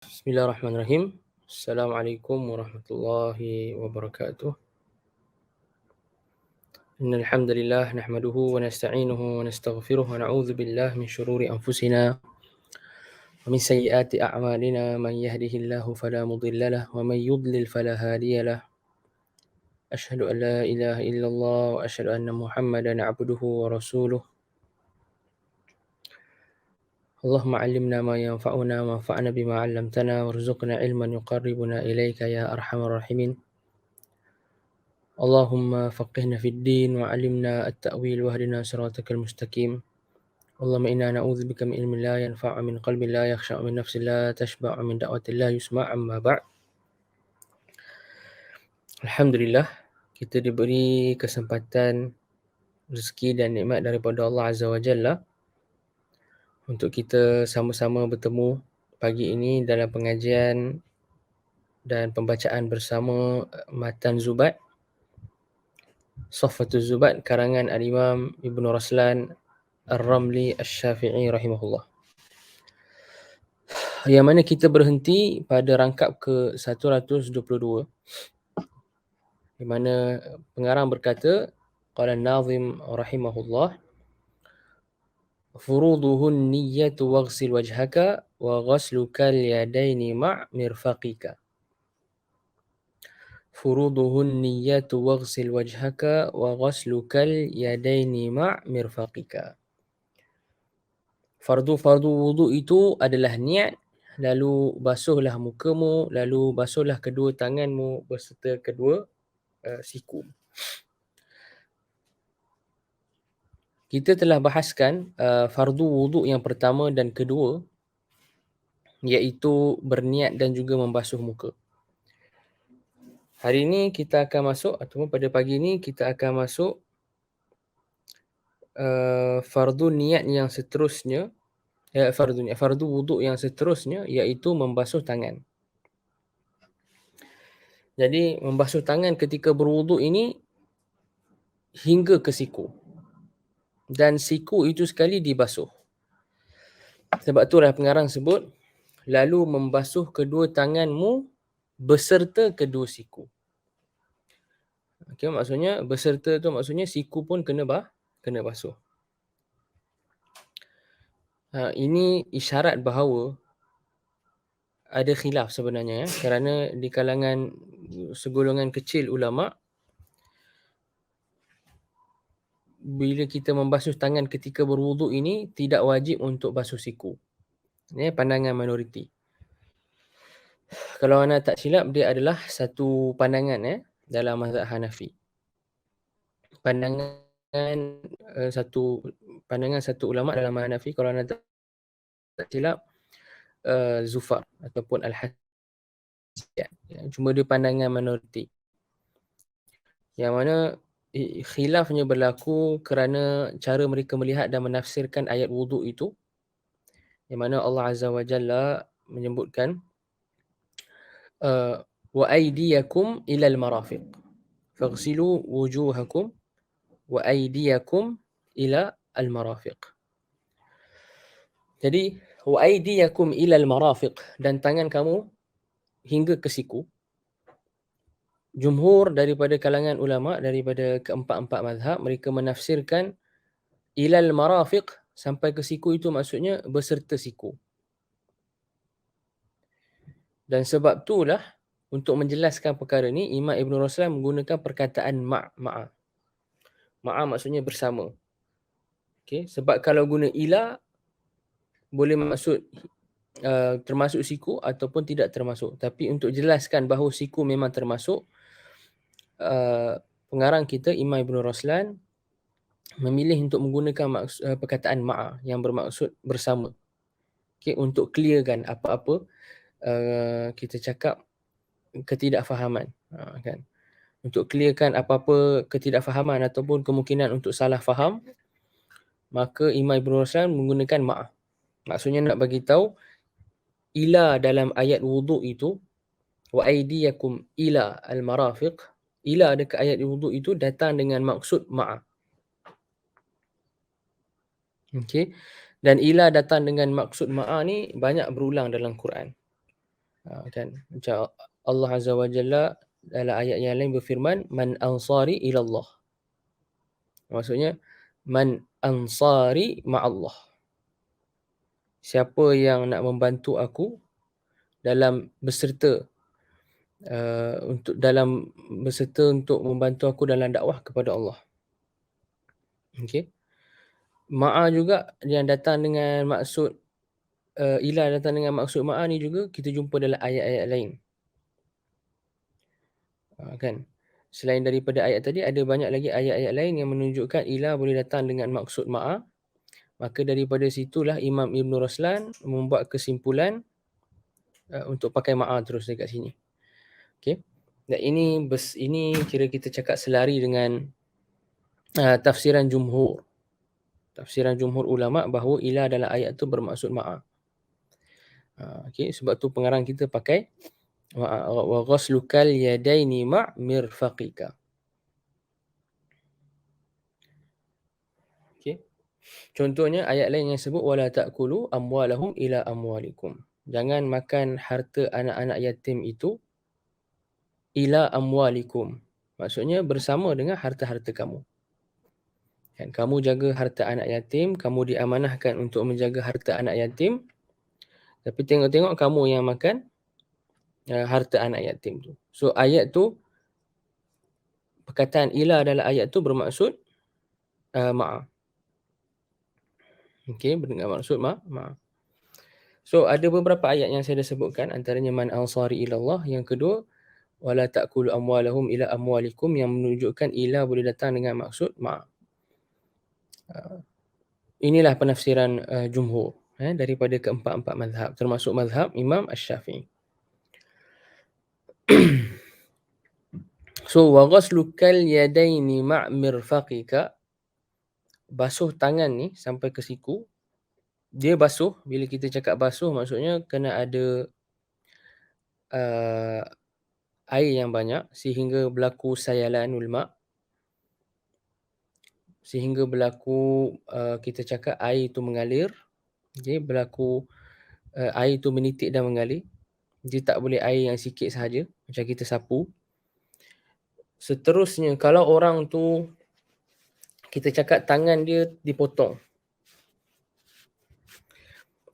Bismillahirrahmanirrahim. Assalamualaikum warahmatullahi wabarakatuh. Innal hamdalillah nahmaduhu wa nasta'inuhu wa nastaghfiruh wa na'udzu billahi min shururi anfusina wa min sayyiati a'malina man yahdihillahu fala mudilla lahu wa man yudlil fala hadiya lahu. Asyhadu an la ilaha illallah wa asyhadu anna Muhammadan 'abduhu wa rasuluh. اللهم علمنا ما ينفعنا وانفعنا بما علمتنا وارزقنا علما يقربنا إليك يا أرحم الراحمين. اللهم فقهنا في الدين وعلمنا التأويل واهدنا صراطك المستقيم. اللهم إنا نعوذ بك من علم لا ينفع من قلب لا يخشع من نفس لا تشبع من دعوة لا يسمع. أما بعد. Alhamdulillah, kita diberi kesempatan, rezeki dan nikmat daripada Allah Azza wa Jalla untuk kita sama-sama bertemu pagi ini dalam pengajian dan pembacaan bersama Matan Zubat, Safwatul Zubat, karangan Al-Imam Ibn Raslan Ar-Ramli Asy-Syafi'i rahimahullah. Yang mana kita berhenti pada rangkap ke-122, di mana pengarang berkata, qala an-nazim rahimahullah, furuduhun niyyatu waghsil wajhaka wa ghasluka al-yadaini ma' mirfaqika. Furuduhun niyyatu waghsil wajhaka wa ghasluka al-yadaini ma' mirfaqika. Fardu-fardu wudu itu adalah niat, lalu basuhlah mukamu, lalu basuhlah kedua tanganmu beserta kedua siku. Kita telah bahaskan fardu wudu yang pertama dan kedua, iaitu berniat dan juga membasuh muka. Hari ini kita akan masuk, ataupun pada pagi ini kita akan masuk fardu niat yang seterusnya, fardu wudu yang seterusnya, iaitu membasuh tangan. Jadi membasuh tangan ketika berwuduk ini hingga ke siku. Dan siku itu sekali dibasuh. Sebab itulah pengarang sebut, lalu membasuh kedua tanganmu beserta kedua siku. Okay, maksudnya beserta tu maksudnya siku pun kena basuh. Ini isyarat bahawa ada khilaf sebenarnya, kerana di kalangan segolongan kecil ulama, bila kita membasuh tangan ketika berwuduk ini tidak wajib untuk basuh siku. Ini pandangan minoriti. Kalau anda tak silap, dia adalah satu pandangan dalam mazhab Hanafi. Pandangan satu ulama dalam Hanafi, kalau anda tak silap, Zufar ataupun Al-Hasiyat. Cuma dia pandangan minoriti. Yang mana khilafnya berlaku kerana cara mereka melihat dan menafsirkan ayat wuduk itu, yang mana Allah Azza wa Jalla menyebutkan wa aydiyakum ilal marafiq faghsilu wujuhakum wa aydiyakum ila al-marafiq. Jadi wa aydiyakum ilal marafiq, dan tangan kamu hingga ke siku. Jumhur daripada kalangan ulama, daripada keempat-empat mazhab, mereka menafsirkan ilal marafiq, sampai ke siku itu maksudnya beserta siku. Dan sebab itulah, untuk menjelaskan perkara ni, Imam Ibn Raslan menggunakan perkataan ma'a. Ma'a maksudnya bersama. Okay? Sebab kalau guna ila, boleh maksud termasuk siku ataupun tidak termasuk. Tapi untuk jelaskan bahawa siku memang termasuk, pengarang kita Imam Ibn Raslan memilih untuk menggunakan perkataan ma'a yang bermaksud bersama. Okay? Untuk clearkan apa-apa kita cakap ketidakfahaman, kan? Untuk clearkan apa-apa ketidakfahaman ataupun kemungkinan untuk salah faham, maka Imam Ibn Raslan menggunakan ma'a. Maksudnya nak bagi tahu ila dalam ayat wuduk itu, wa aydiyakum ila al-marafiq, ila dekat ayat wuduk itu datang dengan maksud ma'a. Okey. Dan ila datang dengan maksud ma'a ni banyak berulang dalam Quran. Kan macam Allah Azza wa Jalla dalam ayat yang lain berfirman, man ansari ilallah. Maksudnya man ansari ma'allah. Siapa yang nak membantu aku dalam berserta untuk membantu aku dalam dakwah kepada Allah. Okey. Ma'a juga yang datang dengan maksud ila datang dengan maksud ma'a ni juga kita jumpa dalam ayat-ayat lain. Kan. Selain daripada ayat tadi ada banyak lagi ayat-ayat lain yang menunjukkan ila boleh datang dengan maksud ma'a. Maka daripada situlah Imam Ibn Raslan membuat kesimpulan untuk pakai ma'a terus dekat sini. Okey. Dan ini kira kita cakap selari dengan tafsiran jumhur. Tafsiran jumhur ulama bahawa ila dalam ayat tu bermaksud ma'a. Okey, sebab tu pengarang kita pakai wa ghaslukal yadaini ma' mirfaqika. Okey. Contohnya ayat lain yang sebut wala ta'kulu amwalahum ila amwalikum. Jangan makan harta anak-anak yatim itu ila amwalikum. Maksudnya bersama dengan harta-harta kamu. Kan kamu jaga harta anak yatim, kamu diamanahkan untuk menjaga harta anak yatim. Tapi tengok-tengok kamu yang makan harta anak yatim tu. So ayat tu, perkataan ila dalam ayat tu bermaksud ma'a. Okey, dengan maksud ma'a. So ada beberapa ayat yang saya dah sebutkan, antaranya man ansari ilallah, yang kedua wala ta'kulu amwalahum ila amwalikum, yang menunjukkan ila boleh datang dengan maksud ma'a. Inilah penafsiran jumhur daripada keempat-empat mazhab, termasuk mazhab Imam Asy-Syafi'i. So wa ghaslukal yadaini ma' mirfaqika, basuh tangan ni sampai ke siku. Dia basuh, bila kita cakap basuh maksudnya kena ada air yang banyak sehingga berlaku sayalanul ma', sehingga berlaku kita cakap air itu mengalir. Okay, berlaku air itu menitik dan mengalir. Dia tak boleh air yang sikit sahaja macam kita sapu. Seterusnya kalau orang tu kita cakap tangan dia dipotong.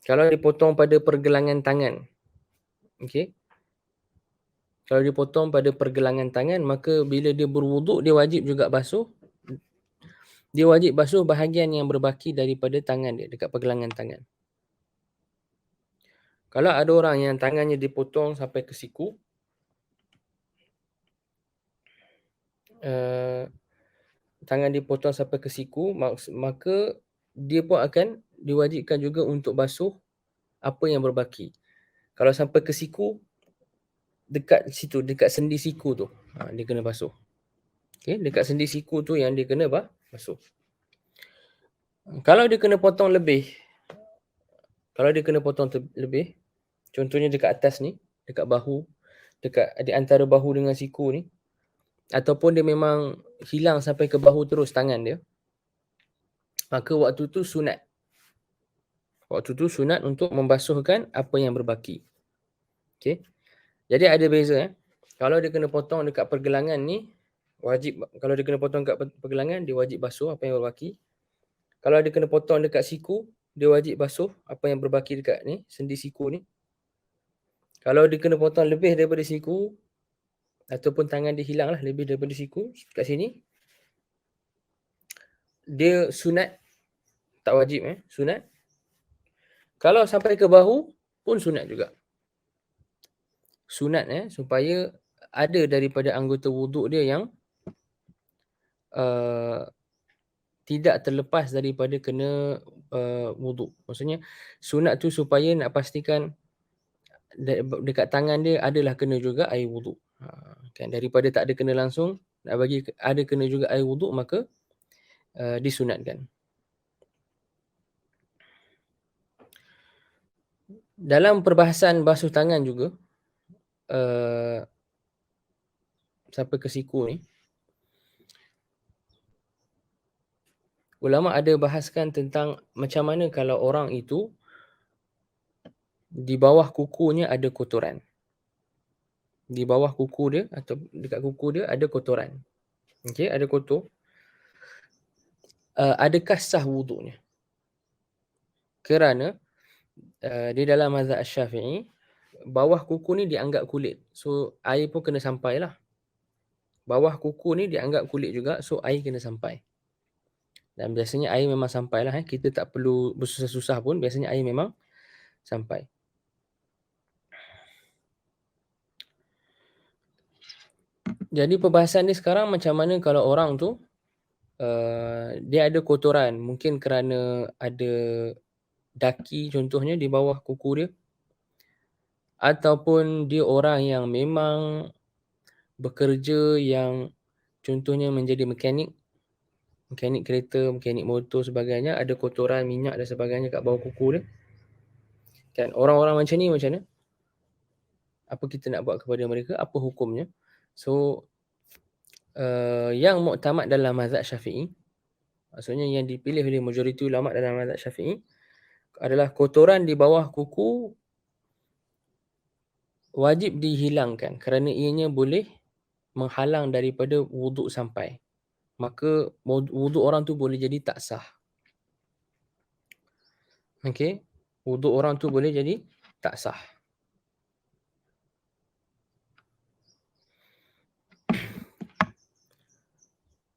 Kalau dipotong pada pergelangan tangan. Okey. Kalau dipotong pada pergelangan tangan, maka bila dia berwuduk dia wajib juga basuh. Dia wajib basuh bahagian yang berbaki daripada tangan dia dekat pergelangan tangan. Kalau ada orang yang tangannya dipotong sampai ke siku, tangan dipotong sampai ke siku, maka dia pun akan diwajibkan juga untuk basuh apa yang berbaki. Kalau sampai ke siku, dekat situ, dekat sendi siku tu, dia kena basuh. Okay, dekat sendi siku tu yang dia kena basuh. Kalau dia kena potong lebih, contohnya dekat atas ni, dekat bahu, dekat di antara bahu dengan siku ni, ataupun dia memang hilang sampai ke bahu terus tangan dia, maka waktu tu sunat. Waktu tu sunat untuk membasuhkan apa yang berbaki. Okey. Jadi ada beza. Kalau dia kena potong dekat pergelangan ni, wajib. Kalau dia kena potong dekat pergelangan, dia wajib basuh apa yang berbaki. Kalau dia kena potong dekat siku, dia wajib basuh apa yang berbaki dekat ni, sendi siku ni. Kalau dia kena potong lebih daripada siku, ataupun tangan dia hilang lah lebih daripada siku, kat sini, dia sunat, tak wajib sunat. Kalau sampai ke bahu pun sunat juga. Sunat supaya ada daripada anggota wuduk dia yang tidak terlepas daripada kena wuduk. Maksudnya sunat tu supaya nak pastikan dekat tangan dia adalah kena juga air wuduk. Kan, daripada tak ada kena langsung, nak bagi ada kena juga air wuduk, maka disunatkan. Dalam perbahasan basuh tangan juga, sampai ke siku ni, ulama ada bahaskan tentang macam mana kalau orang itu di bawah kukunya ada kotoran. di bawah kuku dia atau dekat kuku dia ada kotoran. Okey, ada kotor. Adakah sah wuduknya? Kerana di dalam mazhab Syafi'i, bawah kuku ni dianggap kulit. So air pun kena sampai lah. Bawah kuku ni dianggap kulit juga, so air kena sampai. Dan biasanya air memang sampai lah. Kita tak perlu bersusah-susah pun, biasanya air memang sampai. Jadi perbahasan ni sekarang macam mana kalau orang tu dia ada kotoran, mungkin kerana ada daki contohnya di bawah kuku dia, ataupun dia orang yang memang bekerja yang contohnya menjadi mekanik kereta, mekanik motor sebagainya, ada kotoran minyak dan sebagainya kat bawah kuku dia. Kan orang-orang macam ni macam mana? Apa kita nak buat kepada mereka? Apa hukumnya? So yang muktamad dalam mazhab Syafi'i, maksudnya yang dipilih oleh majoriti ulama dalam mazhab Syafi'i adalah kotoran di bawah kuku wajib dihilangkan kerana ianya boleh menghalang daripada wuduk sampai. Maka wuduk orang tu boleh jadi tak sah. Okey, wuduk orang tu boleh jadi tak sah.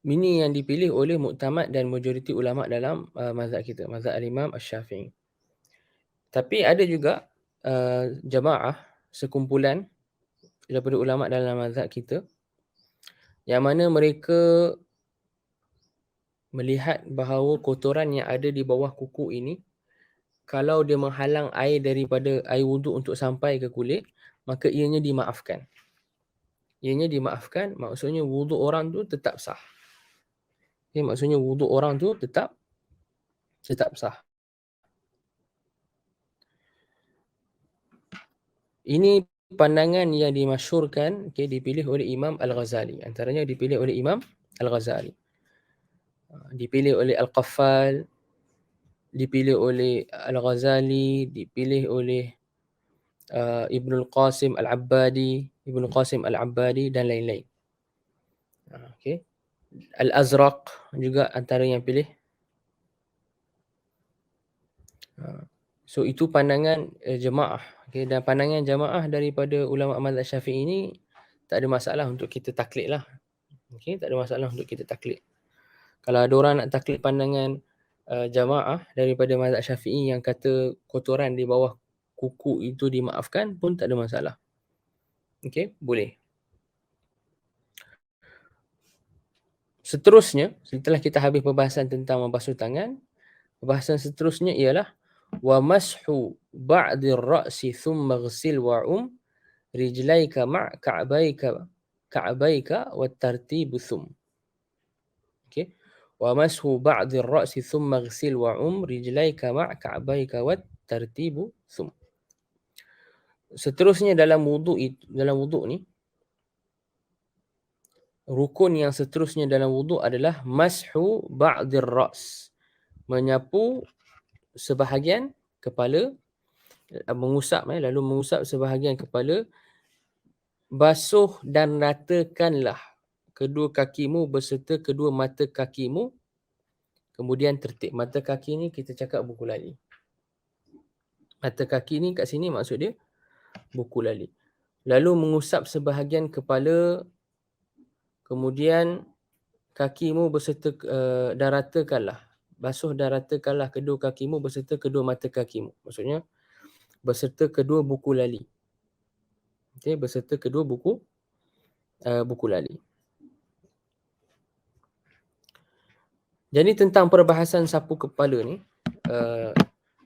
Ini yang dipilih oleh muktamad dan majoriti ulama dalam mazhab kita, mazhab al-Imam Asy-Syafi'i. Tapi ada juga jamaah, sekumpulan daripada ulama dalam mazhab kita yang mana mereka melihat bahawa kotoran yang ada di bawah kuku ini, kalau dia menghalang air daripada air wuduk untuk sampai ke kulit, maka ianya dimaafkan. Ianya dimaafkan, maksudnya wuduk orang tu tetap sah. Okay, maksudnya wuduk orang tu tetap sah. Ini pandangan yang dimasyhurkan, dipilih oleh Imam Al-Ghazali. Antaranya dipilih oleh Imam Al-Ghazali. Dipilih oleh Al-Qaffal, dipilih oleh Al-Ghazali, dipilih oleh Ibnul Qasim Al-Abbadi dan lain-lain. Okay. Al-Azraq juga antara yang pilih. So itu pandangan jemaah. Okay. Dan pandangan jemaah daripada ulama mazhab Syafi'i ini tak ada masalah untuk kita taklid lah. Okay. Tak ada masalah untuk kita taklid. Kalau ada orang nak taklid pandangan jemaah daripada mazhab Syafi'i yang kata kotoran di bawah kuku itu dimaafkan pun tak ada masalah. Okay, boleh. Seterusnya, setelah kita habis perbahasan tentang membasuh tangan, perbahasan seterusnya ialah wa mashu ba'dir ra'si thumma ghsil wa'um rijlaika ma' ka'baika wa tartibu thum. Okey. Wa mashu ba'dir ra'si thumma ghsil wa'um rijlaika ma' ka'baika wa tartibu thum. Seterusnya dalam wuduk ni, rukun yang seterusnya dalam wuduk adalah mashu ba'dir ra's. Menyapu sebahagian kepala, mengusap lalu mengusap sebahagian kepala, basuh dan ratakanlah kedua kakimu beserta kedua mata kakimu, kemudian tertib. Mata kaki ni kita cakap buku lali. Mata kaki ni kat sini maksud dia buku lali. Lalu mengusap sebahagian kepala, kemudian kakimu beserta dan ratakanlah. Basuh dan ratakanlah kedua kakimu beserta kedua mata kakimu. Maksudnya beserta kedua buku lali. Okey, beserta kedua buku lali. Jadi tentang perbahasan sapu kepala ni,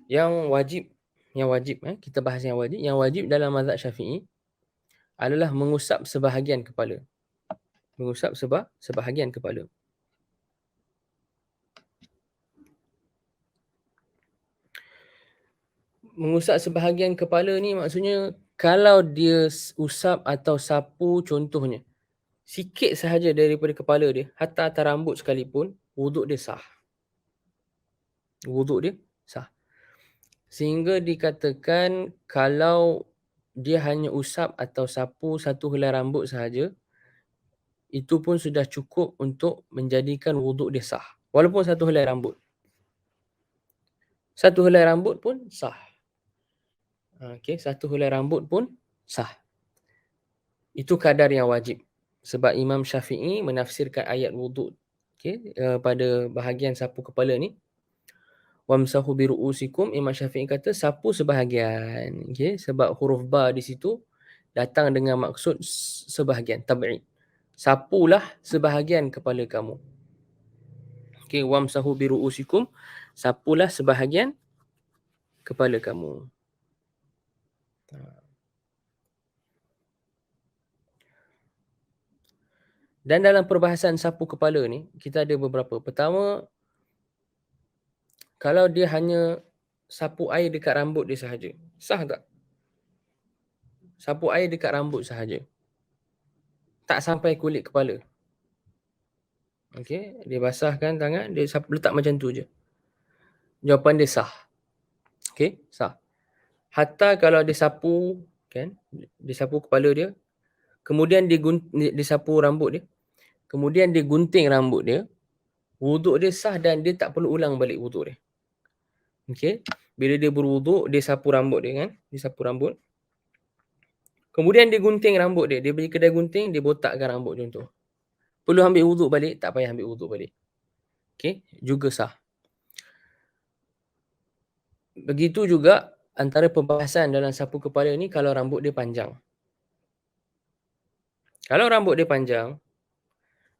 yang wajib kita bahas yang wajib dalam mazhab Syafi'i adalah mengusap sebahagian kepala. Mengusap sebahagian kepala. Mengusap sebahagian kepala ni maksudnya kalau dia usap atau sapu contohnya sikit sahaja daripada kepala dia, hatta atas rambut sekalipun, wuduk dia sah. Wuduk dia sah. Sehingga dikatakan kalau dia hanya usap atau sapu satu helai rambut sahaja, itu pun sudah cukup untuk menjadikan wuduk dia sah. Walaupun satu helai rambut. Satu helai rambut pun sah. Okey, satu helai rambut pun sah. Itu kadar yang wajib. Sebab Imam Syafi'i menafsirkan ayat wuduk pada bahagian sapu kepala ni, wamsahu biru'usikum, Imam Syafi'i kata sapu sebahagian. Okey, sebab huruf ba di situ datang dengan maksud sebahagian, tab'id. Sapulah sebahagian kepala kamu. Okey, wamsahu biru'usikum, sapulah sebahagian kepala kamu. Dan dalam perbahasan sapu kepala ni, kita ada beberapa. Pertama, kalau dia hanya sapu air dekat rambut dia sahaja, sah tak? Sapu air dekat rambut sahaja, tak sampai kulit kepala. Okey, dia basahkan tangan, dia sapu, letak macam tu je. Jawapan dia sah. Okey, sah. Hatta kalau dia sapu, kan, dia sapu kepala dia, kemudian dia sapu rambut dia, kemudian dia gunting rambut dia, wuduk dia sah dan dia tak perlu ulang balik wuduk dia. Okey, bila dia berwuduk, dia sapu rambut dia, kan, dia sapu rambut, kemudian dia gunting rambut dia, dia pergi kedai gunting, dia botakkan rambut contoh. Perlu ambil wuduk balik? Tak payah ambil wuduk balik. Okey, juga sah. Begitu juga antara pembahasan dalam sapu kepala ni kalau rambut dia panjang. Kalau rambut dia panjang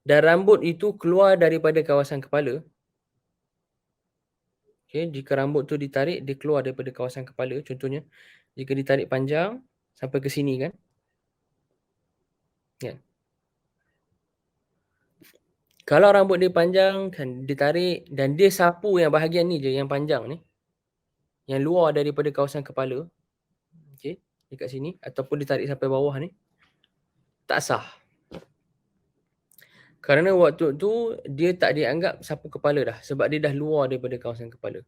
dan rambut itu keluar daripada kawasan kepala, okay, jika rambut tu ditarik, dia keluar daripada kawasan kepala, contohnya jika ditarik panjang sampai ke sini, kan, kan. Kalau rambut dia panjang, kan, ditarik dan dia sapu yang bahagian ni je, yang panjang ni, yang luar daripada kawasan kepala, okay, dekat sini, ataupun ditarik sampai bawah ni, tak sah. Kerana waktu tu dia tak dianggap sapu kepala dah, sebab dia dah luar daripada kawasan kepala.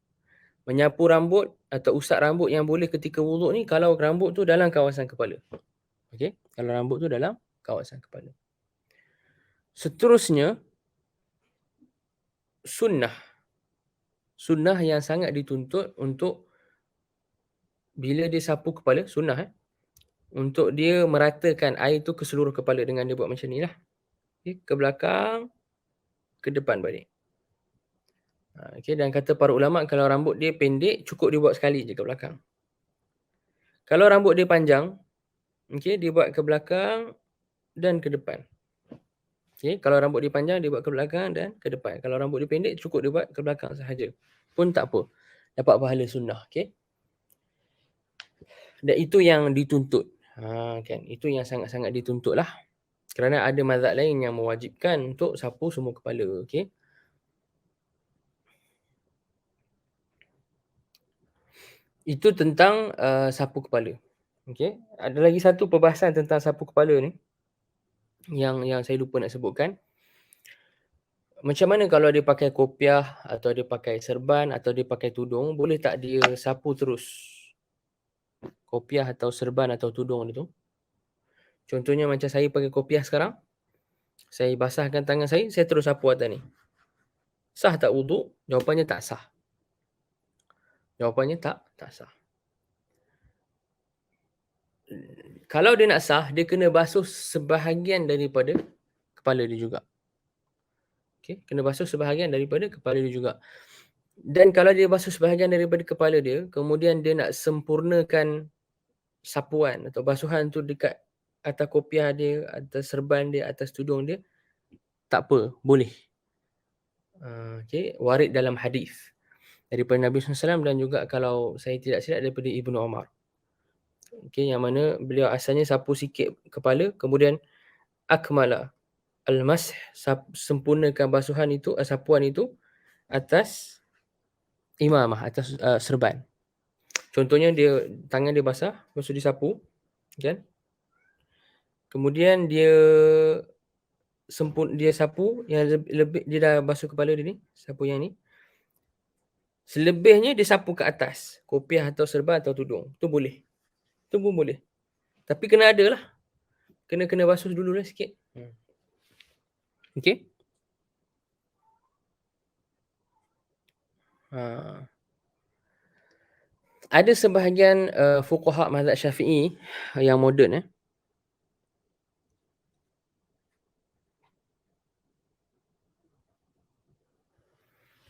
Menyapu rambut atau usap rambut yang boleh ketika wuduk ni kalau rambut tu dalam kawasan kepala. Okey, kalau rambut tu dalam kawasan kepala. Seterusnya, sunnah. Sunnah yang sangat dituntut untuk bila dia sapu kepala, sunnah untuk dia meratakan air tu ke seluruh kepala dengan dia buat macam ni lah. Okay, ke belakang, ke depan balik. Okay, dan kata para ulama' kalau rambut dia pendek, cukup dia buat sekali je ke belakang. Kalau rambut dia panjang, okay, dia buat ke belakang dan ke depan. Okay, kalau rambut dia panjang, dia buat ke belakang dan ke depan. Kalau rambut dia pendek, cukup dia buat ke belakang sahaja. Pun tak apa. Dapat pahala sunnah. Okay. Dan itu yang dituntut. Kan, itu yang sangat-sangat dituntut lah. Kerana ada mazhab lain yang mewajibkan untuk sapu semua kepala. Okay. Itu tentang sapu kepala. Okay. Ada lagi satu perbahasan tentang sapu kepala ni yang saya lupa nak sebutkan. Macam mana kalau dia pakai kopiah atau dia pakai serban atau dia pakai tudung, boleh tak dia sapu terus kopiah atau serban atau tudung itu? Contohnya macam saya pakai kopiah sekarang, saya basahkan tangan saya terus sapu atas ni. Sah tak wuduk? Jawapannya tak sah. Jawapannya tak sah. Kalau dia nak sah, dia kena basuh sebahagian daripada kepala dia juga. Okay, kena basuh sebahagian daripada kepala dia juga. Dan kalau dia basuh sebahagian daripada kepala dia, kemudian dia nak sempurnakan sapuan atau basuhan tu dekat atas kopiah dia, atas serban dia, atas tudung dia, tak apa, boleh. Okay, warid dalam hadis daripada Nabi SAW dan juga kalau saya tidak silap daripada Ibnu Umar. Okay, yang mana beliau asalnya sapu sikit kepala, kemudian akmala al-mash, sempurnakan basuhan itu, sapuan itu atas imamah, atas serban. Contohnya dia tangan dia basah, lepas tu disapu, kan? Kemudian dia sapu yang lebih, dia dah basuh kepala dia ni, sapu yang ni. Selebihnya dia sapu ke atas, kopiah atau serban atau tudung. Tu boleh. Tu pun boleh. Tapi kena ada lah. Kena basuh dulu lah sikit. Okey. Ada sebahagian fuqaha mazhab Syafi'i yang moden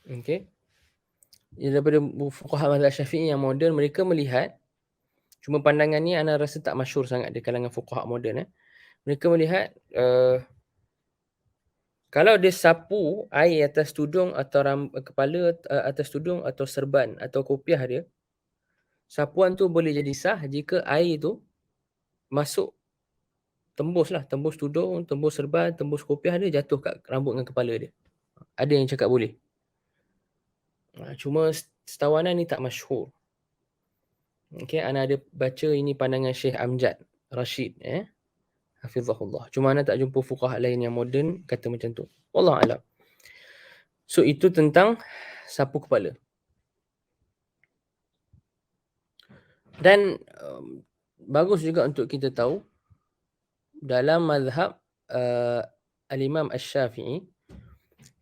okey. Daripada fuqaha mazhab Syafi'i yang moden, mereka melihat, cuma pandangan ni ana rasa tak masyhur sangat di kalangan fuqaha moden Mereka melihat kalau dia sapu air atas tudung atau kepala, atas tudung atau serban atau kopiah dia, sapuan tu boleh jadi sah jika air tu masuk, tembus tudung, tembus serban, tembus kopiah dia, jatuh kat rambut dengan kepala dia. Ada yang cakap boleh. Cuma setawanan ni tak masyhur. Okey, ana ada baca ini pandangan Syekh Amjad Rashid hafizahullah. Cuma ana tak jumpa fuqaha lain yang moden kata macam tu. Wallahu alam. So itu tentang sapu kepala. Dan bagus juga untuk kita tahu dalam mazhab al-Imam Asy-Syafi'i,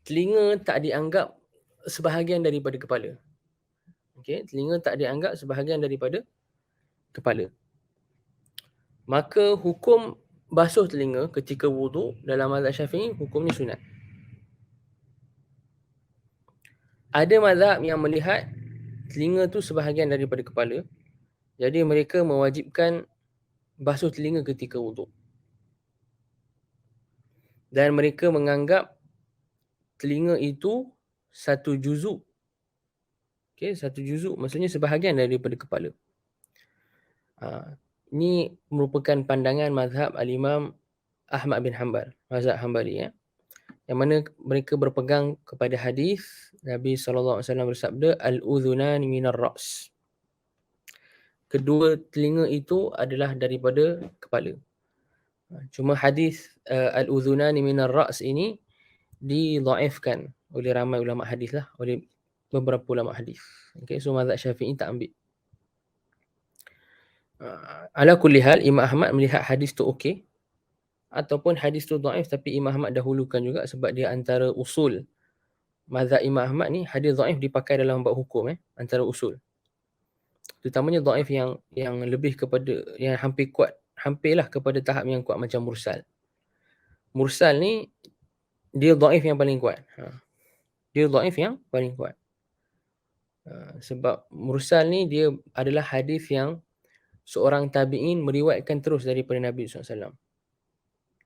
telinga tak dianggap sebahagian daripada kepala. Okey, telinga tak dianggap sebahagian daripada kepala. Maka hukum basuh telinga ketika wuduk dalam mazhab Syafi'i hukumnya sunat. Ada mazhab yang melihat telinga tu sebahagian daripada kepala. Jadi mereka mewajibkan basuh telinga ketika wuduk. Dan mereka menganggap telinga itu satu juzuk. Okey, satu juzuk maksudnya sebahagian daripada kepala. Ini merupakan pandangan mazhab al-Imam Ahmad bin Hanbal, mazhab Hanbali yang mana mereka berpegang kepada hadis Nabi SAW bersabda, al-udhunan minar ra's. Kedua telinga itu adalah daripada kepala. Cuma hadis al-udhunan minar ra's ini didhaifkan oleh ramai ulama hadis lah, oleh beberapa ulama hadis. Okey, so mazhab Syafi'i tak ambil. Ala kulli hal, Imam Ahmad melihat hadis tu okey, ataupun hadis tu dhaif, tapi Imam Ahmad dahulukan juga sebab dia antara usul mazhab Imam Ahmad ni. Hadis dhaif dipakai dalam bab hukum antara usul. Terutamanya dhaif yang lebih kepada, yang hampirlah kepada tahap yang kuat macam mursal. Mursal ni dia dhaif yang paling kuat. Dia dhaif yang paling kuat. Sebab mursal ni dia adalah hadis yang seorang tabi'in meriwayatkan terus daripada Nabi SAW.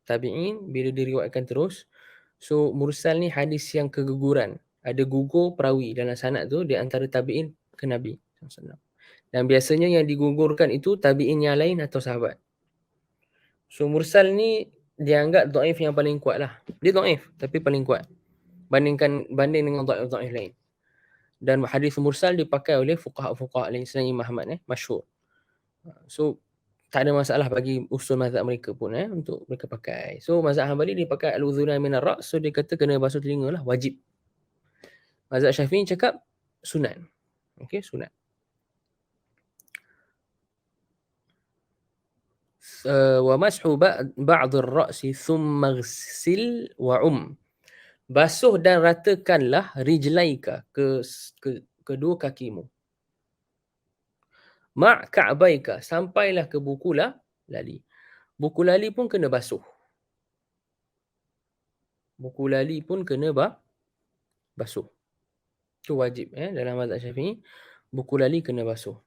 Tabi'in bila diriwayatkan terus, so mursal ni hadis yang keguguran. Ada gugur perawi dalam sanad tu di antara tabi'in ke Nabi SAW. Dan biasanya yang digugurkan itu tabi'in yang lain atau sahabat. So mursal ni dianggap dhaif yang paling kuat lah. Dia dhaif tapi paling kuat banding dengan dhaif-dhaif lain. Dan hadis mursal dipakai oleh fuqaha lain selain Imam Ahmad masyhur. So tak ada masalah bagi usul mazhab mereka pun untuk mereka pakai. So mazhab Hanbali dia pakai al-udhunan minar ra's, so dia kata kena basuh telinga lah, wajib. Mazhab Syafi'i cakap sunat. Okey, sunat. Wa mashu ba'd ar-ra'si thumma ghsil wa basuh dan ratakanlah rijlaika ke kedua kakimu. Ma' ka'baika, sampailah ke buku lali. Buku lali pun kena basuh. Buku lali pun kena basuh. Itu wajib dalam mazhab Syafi'i. Buku lali kena basuh.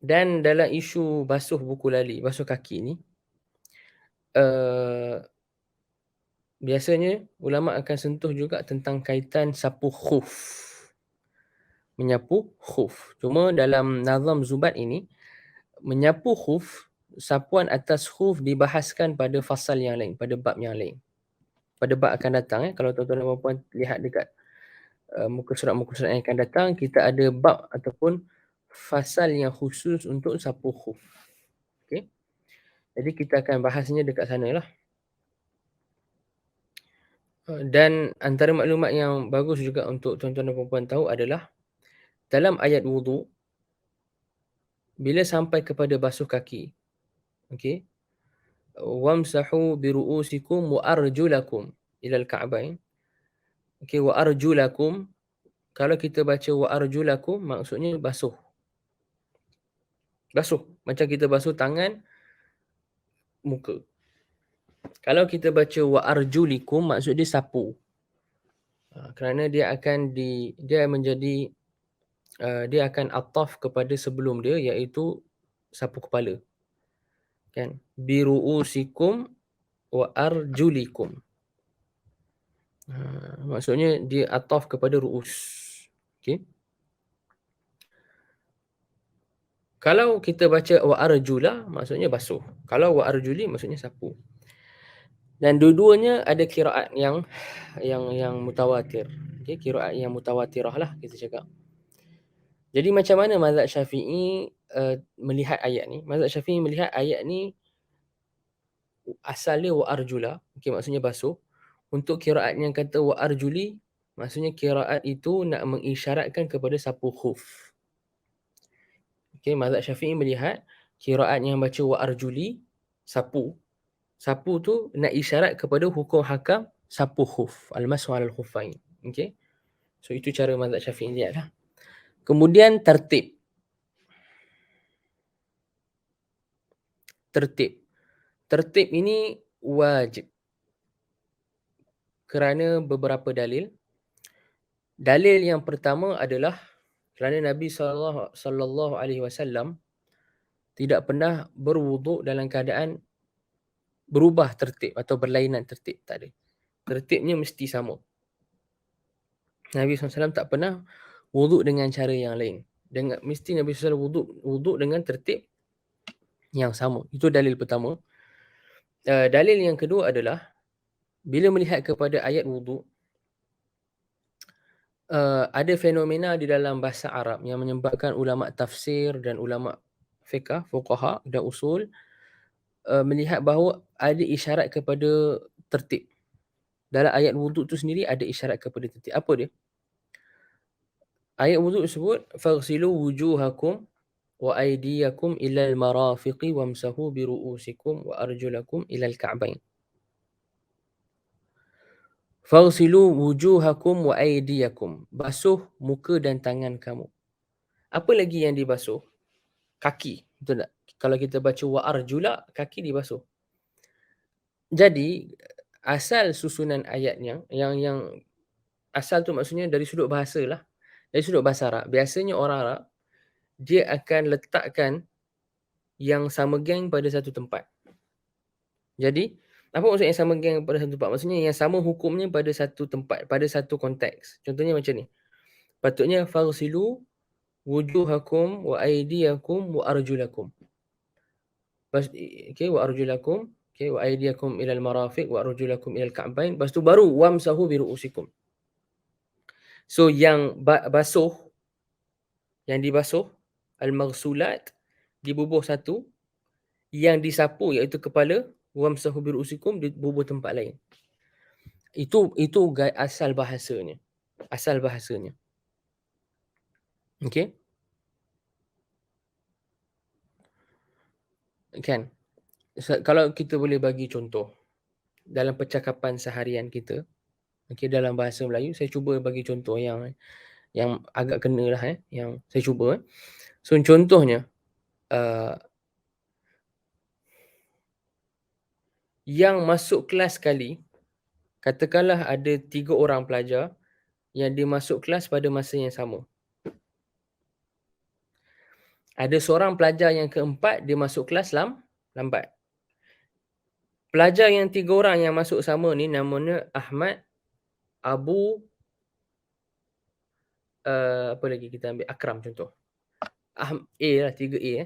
Dan dalam isu basuh buku lali, basuh kaki ni, biasanya ulama akan sentuh juga tentang kaitan sapu khuf. Menyapu khuf. Cuma dalam Nazam Zubat ini, menyapu khuf, sapuan atas khuf dibahaskan pada fasal yang lain, pada bab yang lain. Pada bab akan datang kalau tuan-tuan dan puan lihat dekat muka surat yang akan datang, kita ada bab ataupun fasal yang khusus untuk sapu khuf. Okey. Jadi kita akan bahasnya dekat sana lah. Dan antara maklumat yang bagus juga untuk tuan-tuan dan puan tahu adalah dalam ayat wudu, bila sampai kepada basuh kaki, okey, wamsahu biru'usikum wa arjulakum ilal ka'bain. Okey, wa arjulakum, kalau kita baca wa arjulakum maksudnya basuh. Basuh macam kita basuh tangan, muka. Kalau kita baca wa arjulikum maksud dia sapu. Kerana dia akan dia menjadi dia akan ataf kepada sebelum dia, iaitu sapu kepala. Kan? Biru'usikum wa arjulikum. Maksudnya dia ataf kepada ru'us. Okey. Kalau kita baca wa arjula maksudnya basuh. Kalau wa arjuli maksudnya sapu. Dan dua-duanya ada qiraat yang mutawatir. Okey, qiraat yang mutawatirah lah kita cakap. Jadi macam mana mazhab Syafi'i melihat ayat ni? Mazhab Syafi'i melihat ayat ni asal dia wa arjula, okey, maksudnya basuh. Untuk qiraat yang kata wa arjuli, maksudnya qiraat itu nak mengisyaratkan kepada sapu khuf. Okey, mazhab Syafi'i melihat qiraat yang baca wa arjuli, sapu. Sapu tu nak isyarat kepada hukum hakam sapu khuf, al-mashu 'alal khuffain. Okey. So itu cara mazhab Syafi'i lihatlah. Kemudian tertib. Tertib ini wajib kerana beberapa dalil. Dalil yang pertama adalah kerana Nabi sallallahu alaihi wasallam tidak pernah berwuduk dalam keadaan berubah tertib atau berlainan tertib, tak ada. Tertibnya mesti sama. Nabi SAW tak pernah wuduk dengan cara yang lain. Mesti Nabi SAW wuduk dengan tertib yang sama. Itu dalil pertama. Dalil yang kedua adalah bila melihat kepada ayat wuduk, ada fenomena di dalam bahasa Arab yang menyebabkan ulama tafsir dan ulama fiqh, fuqaha dan usul melihat bahawa ada isyarat kepada tertib. Dalam ayat wuduk tu sendiri ada isyarat kepada tertib. Apa dia? Ayat wuduk sebut faghsilu wujuhakum wa aydiyakum ilal marafiqi wamsahu biru'usikum wa arjulakum ilal ka'bain. Faghsilu wujuhakum wa aydiyakum. Basuh muka dan tangan kamu. Apa lagi yang dibasuh? Kaki. Betul tak? Kalau kita baca wa arjula, kaki dibasuh. Jadi asal susunan ayatnya yang asal tu maksudnya dari sudut bahasa lah. Dari sudut bahasa Arab. Biasanya orang Arab dia akan letakkan yang sama geng pada satu tempat. Jadi apa maksud yang sama geng pada satu tempat? Maksudnya yang sama hukumnya pada satu tempat, pada satu konteks. Contohnya macam ni. Patutnya faghsilu wujuhakum wa aydiyakum wa arjulakum. Okey, wa arjulakum, okey, wa aydiyakum ilal marafiq wa arjulakum ilal ka'bain. Lepas tu baru wamsahu bi ru'usikum. So yang basuh, yang dibasuh al-maghsulat dibubuh satu, yang disapu iaitu kepala wamsahu bi ru'usikum dibubuh tempat lain. Itu asal bahasanya. Asal bahasanya. Okey? Kan? Kalau kita boleh bagi contoh dalam percakapan seharian kita, okey, dalam bahasa Melayu, saya cuba bagi contoh yang agak kenalah yang saya cuba. So contohnya yang masuk kelas sekali, katakanlah ada 3 orang pelajar yang dia masuk kelas pada masa yang sama. Ada seorang pelajar yang keempat dia masuk kelas lambat. Pelajar yang 3 orang yang masuk sama ni namanya Ahmad, Abu, apa lagi kita ambil, Akram contoh. A lah, 3A.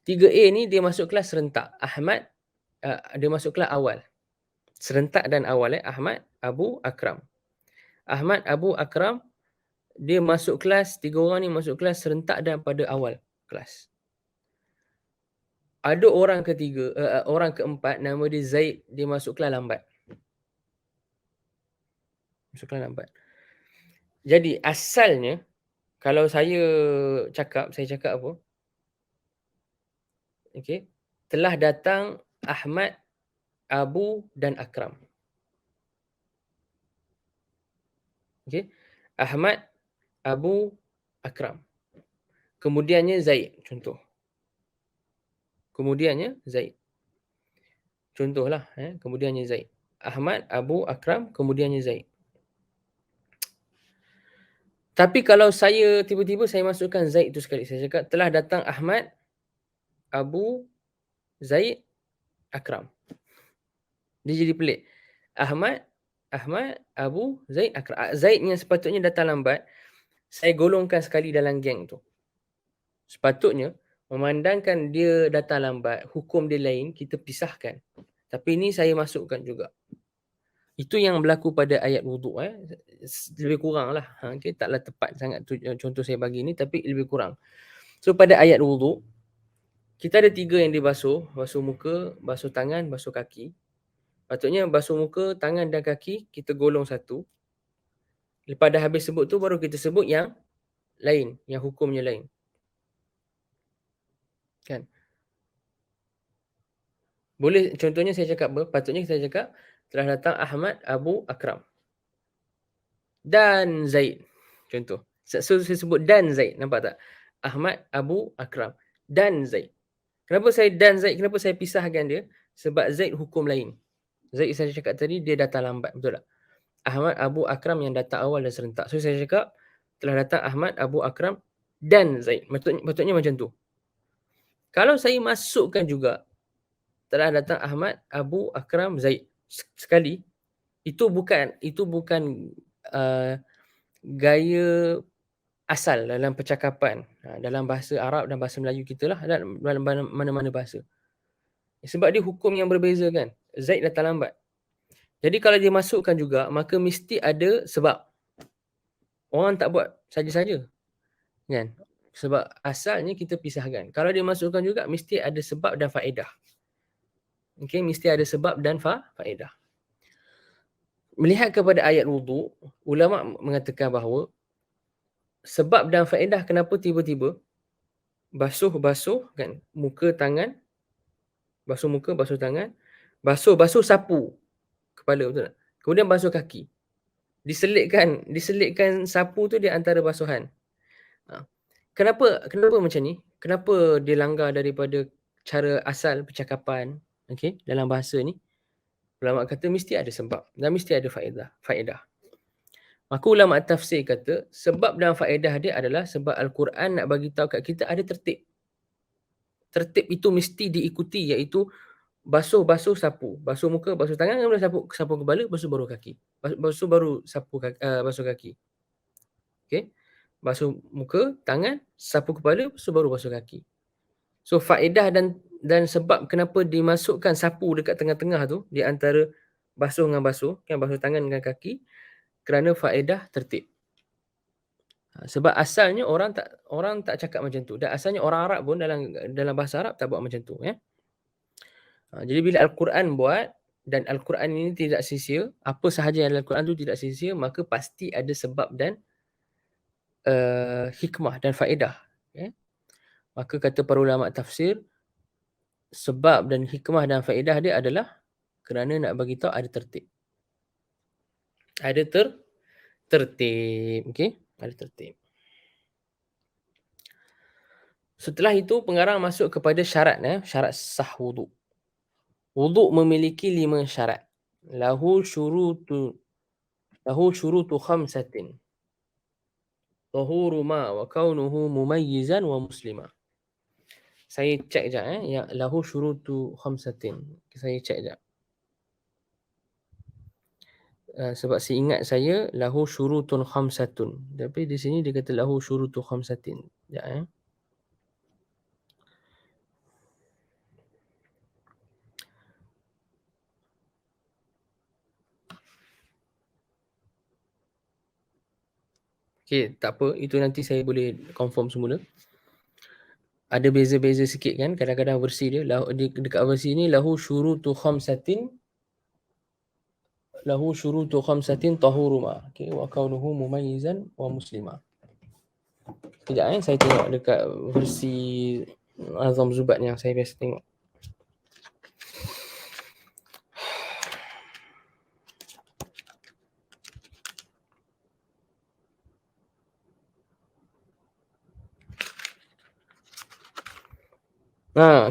3A ni dia masuk kelas serentak. Ahmad dia masuk kelas awal. Serentak dan awal. Ahmad, Abu, Akram. Ahmad, Abu, Akram dia masuk kelas, 3 orang ni masuk kelas serentak dan pada awal kelas. Ada orang ketiga, orang keempat nama dia Zaid, dia masuk kelas lambat. Masuk kelas lambat. Jadi asalnya kalau saya cakap apa? okey, telah datang Ahmad, Abu dan Akram. Okey. Ahmad, Abu, Akram. Kemudiannya Zaid, contoh. Kemudiannya Zaid. Contohlah, kemudiannya Zaid. Ahmad, Abu, Akram, kemudiannya Zaid. Tapi kalau saya tiba-tiba saya masukkan Zaid itu sekali, saya cakap telah datang Ahmad, Abu, Zaid, Akram. Dia jadi pelik. Ahmad, Abu, Zaid, Akram. Zaid yang sepatutnya datang lambat, saya golongkan sekali dalam geng tu. Sepatutnya memandangkan dia datang lambat, hukum dia lain, kita pisahkan. Tapi ini saya masukkan juga. Itu yang berlaku pada ayat wuduk. Lebih kurang lah. Okay, taklah tepat sangat contoh saya bagi ni, tapi lebih kurang. So pada ayat wuduk, kita ada 3 yang dibasuh. Basuh muka, basuh tangan, basuh kaki. Patutnya basuh muka, tangan dan kaki, kita golong satu. Lepas dah habis sebut tu, baru kita sebut yang lain. Yang hukumnya lain. Kan? Boleh, contohnya saya cakap apa? Patutnya saya cakap, telah datang Ahmad, Abu, Akram. Dan Zaid. Contoh. So, saya sebut dan Zaid. Nampak tak? Ahmad, Abu, Akram. Dan Zaid. Kenapa saya dan Zaid? Kenapa saya pisahkan dia? Sebab Zaid hukum lain. Zaid saya cakap tadi, dia datang lambat. Betul tak? Ahmad, Abu, Akram yang datang awal dan serentak. So, saya cakap, telah datang Ahmad, Abu, Akram dan Zaid. Patutnya macam tu. Kalau saya masukkan juga, telah datang Ahmad, Abu, Akram, Zaid sekali, itu bukan gaya asal dalam percakapan, dalam bahasa Arab dan bahasa Melayu kita lah, dalam mana-mana bahasa. Sebab dia hukum yang berbeza kan. Zaid datang lambat. Jadi kalau dia masukkan juga, maka mesti ada sebab. Orang tak buat saja-saja. Kan? Sebab asalnya kita pisahkan. Kalau dia masukkan juga, mesti ada sebab dan faedah. Okay, mesti ada sebab dan faedah. Melihat kepada ayat wuduk, ulama mengatakan bahawa sebab dan faedah kenapa tiba-tiba basuh kan, muka, tangan, basuh muka, basuh tangan, basuh sapu kepala, betul tak? Kemudian basuh kaki. Diselitkan sapu tu di antara basuhan. Kenapa macam ni? Kenapa dia langgar daripada cara asal percakapan, okey, dalam bahasa ni? Ulama kata mesti ada sebab dan mesti ada faedah. Maka ulama tafsir kata sebab dan faedah dia adalah sebab Al-Quran nak bagi tahu kat kita ada tertib. Tertib itu mesti diikuti, iaitu basuh sapu, basuh muka, basuh tangan, kemudian sapu kepala, basuh baru kaki. Basuh baru basuh kaki. Okey. Basuh muka, tangan, sapu kepala, basuh baru basuh kaki. So faedah dan sebab kenapa dimasukkan sapu dekat tengah-tengah tu di antara basuh dengan basuh, kan, basuh tangan dengan kaki, kerana faedah tertib. Sebab asalnya orang tak cakap macam tu. Dan asalnya orang Arab pun dalam bahasa Arab tak buat macam tu, ya. Jadi bila Al-Quran buat dan Al-Quran ini tidak sia-sia, apa sahaja yang dalam Al-Quran tu tidak sia-sia, maka pasti ada sebab dan hikmah dan faedah, ya. Maka kata para ulama tafsir, sebab dan hikmah dan faedah dia adalah kerana nak bagi tahu ada tertib. Ada tertib, okey? Ada tertib. Setelah itu pengarang masuk kepada syarat, syarat sah wuduk. Wuduk memiliki 5 syarat. Lahu syurutu khamsatin. Tahuru ma wa kaunuhu mumayyizan wa muslima. Saya cek sekejap, yang lahu syurutu khamsatin. Saya cek sekejap. Sebab saya ingat saya lahu syurutun khamsatun. Tapi di sini dia kata lahu syurutu khamsatin. Sekejap, Okey, tak apa. Itu nanti saya boleh confirm semula. Ada beza-beza sikit kan. Kadang-kadang versi dia. Dekat versi ni lahu syurutu khamsatin. Lahu syurutu khamsatin tahuru ma. Okey, wa kaunuhu mumayyizan wa muslima. Sekejap, saya tengok dekat versi Azam Zubat yang saya biasa tengok.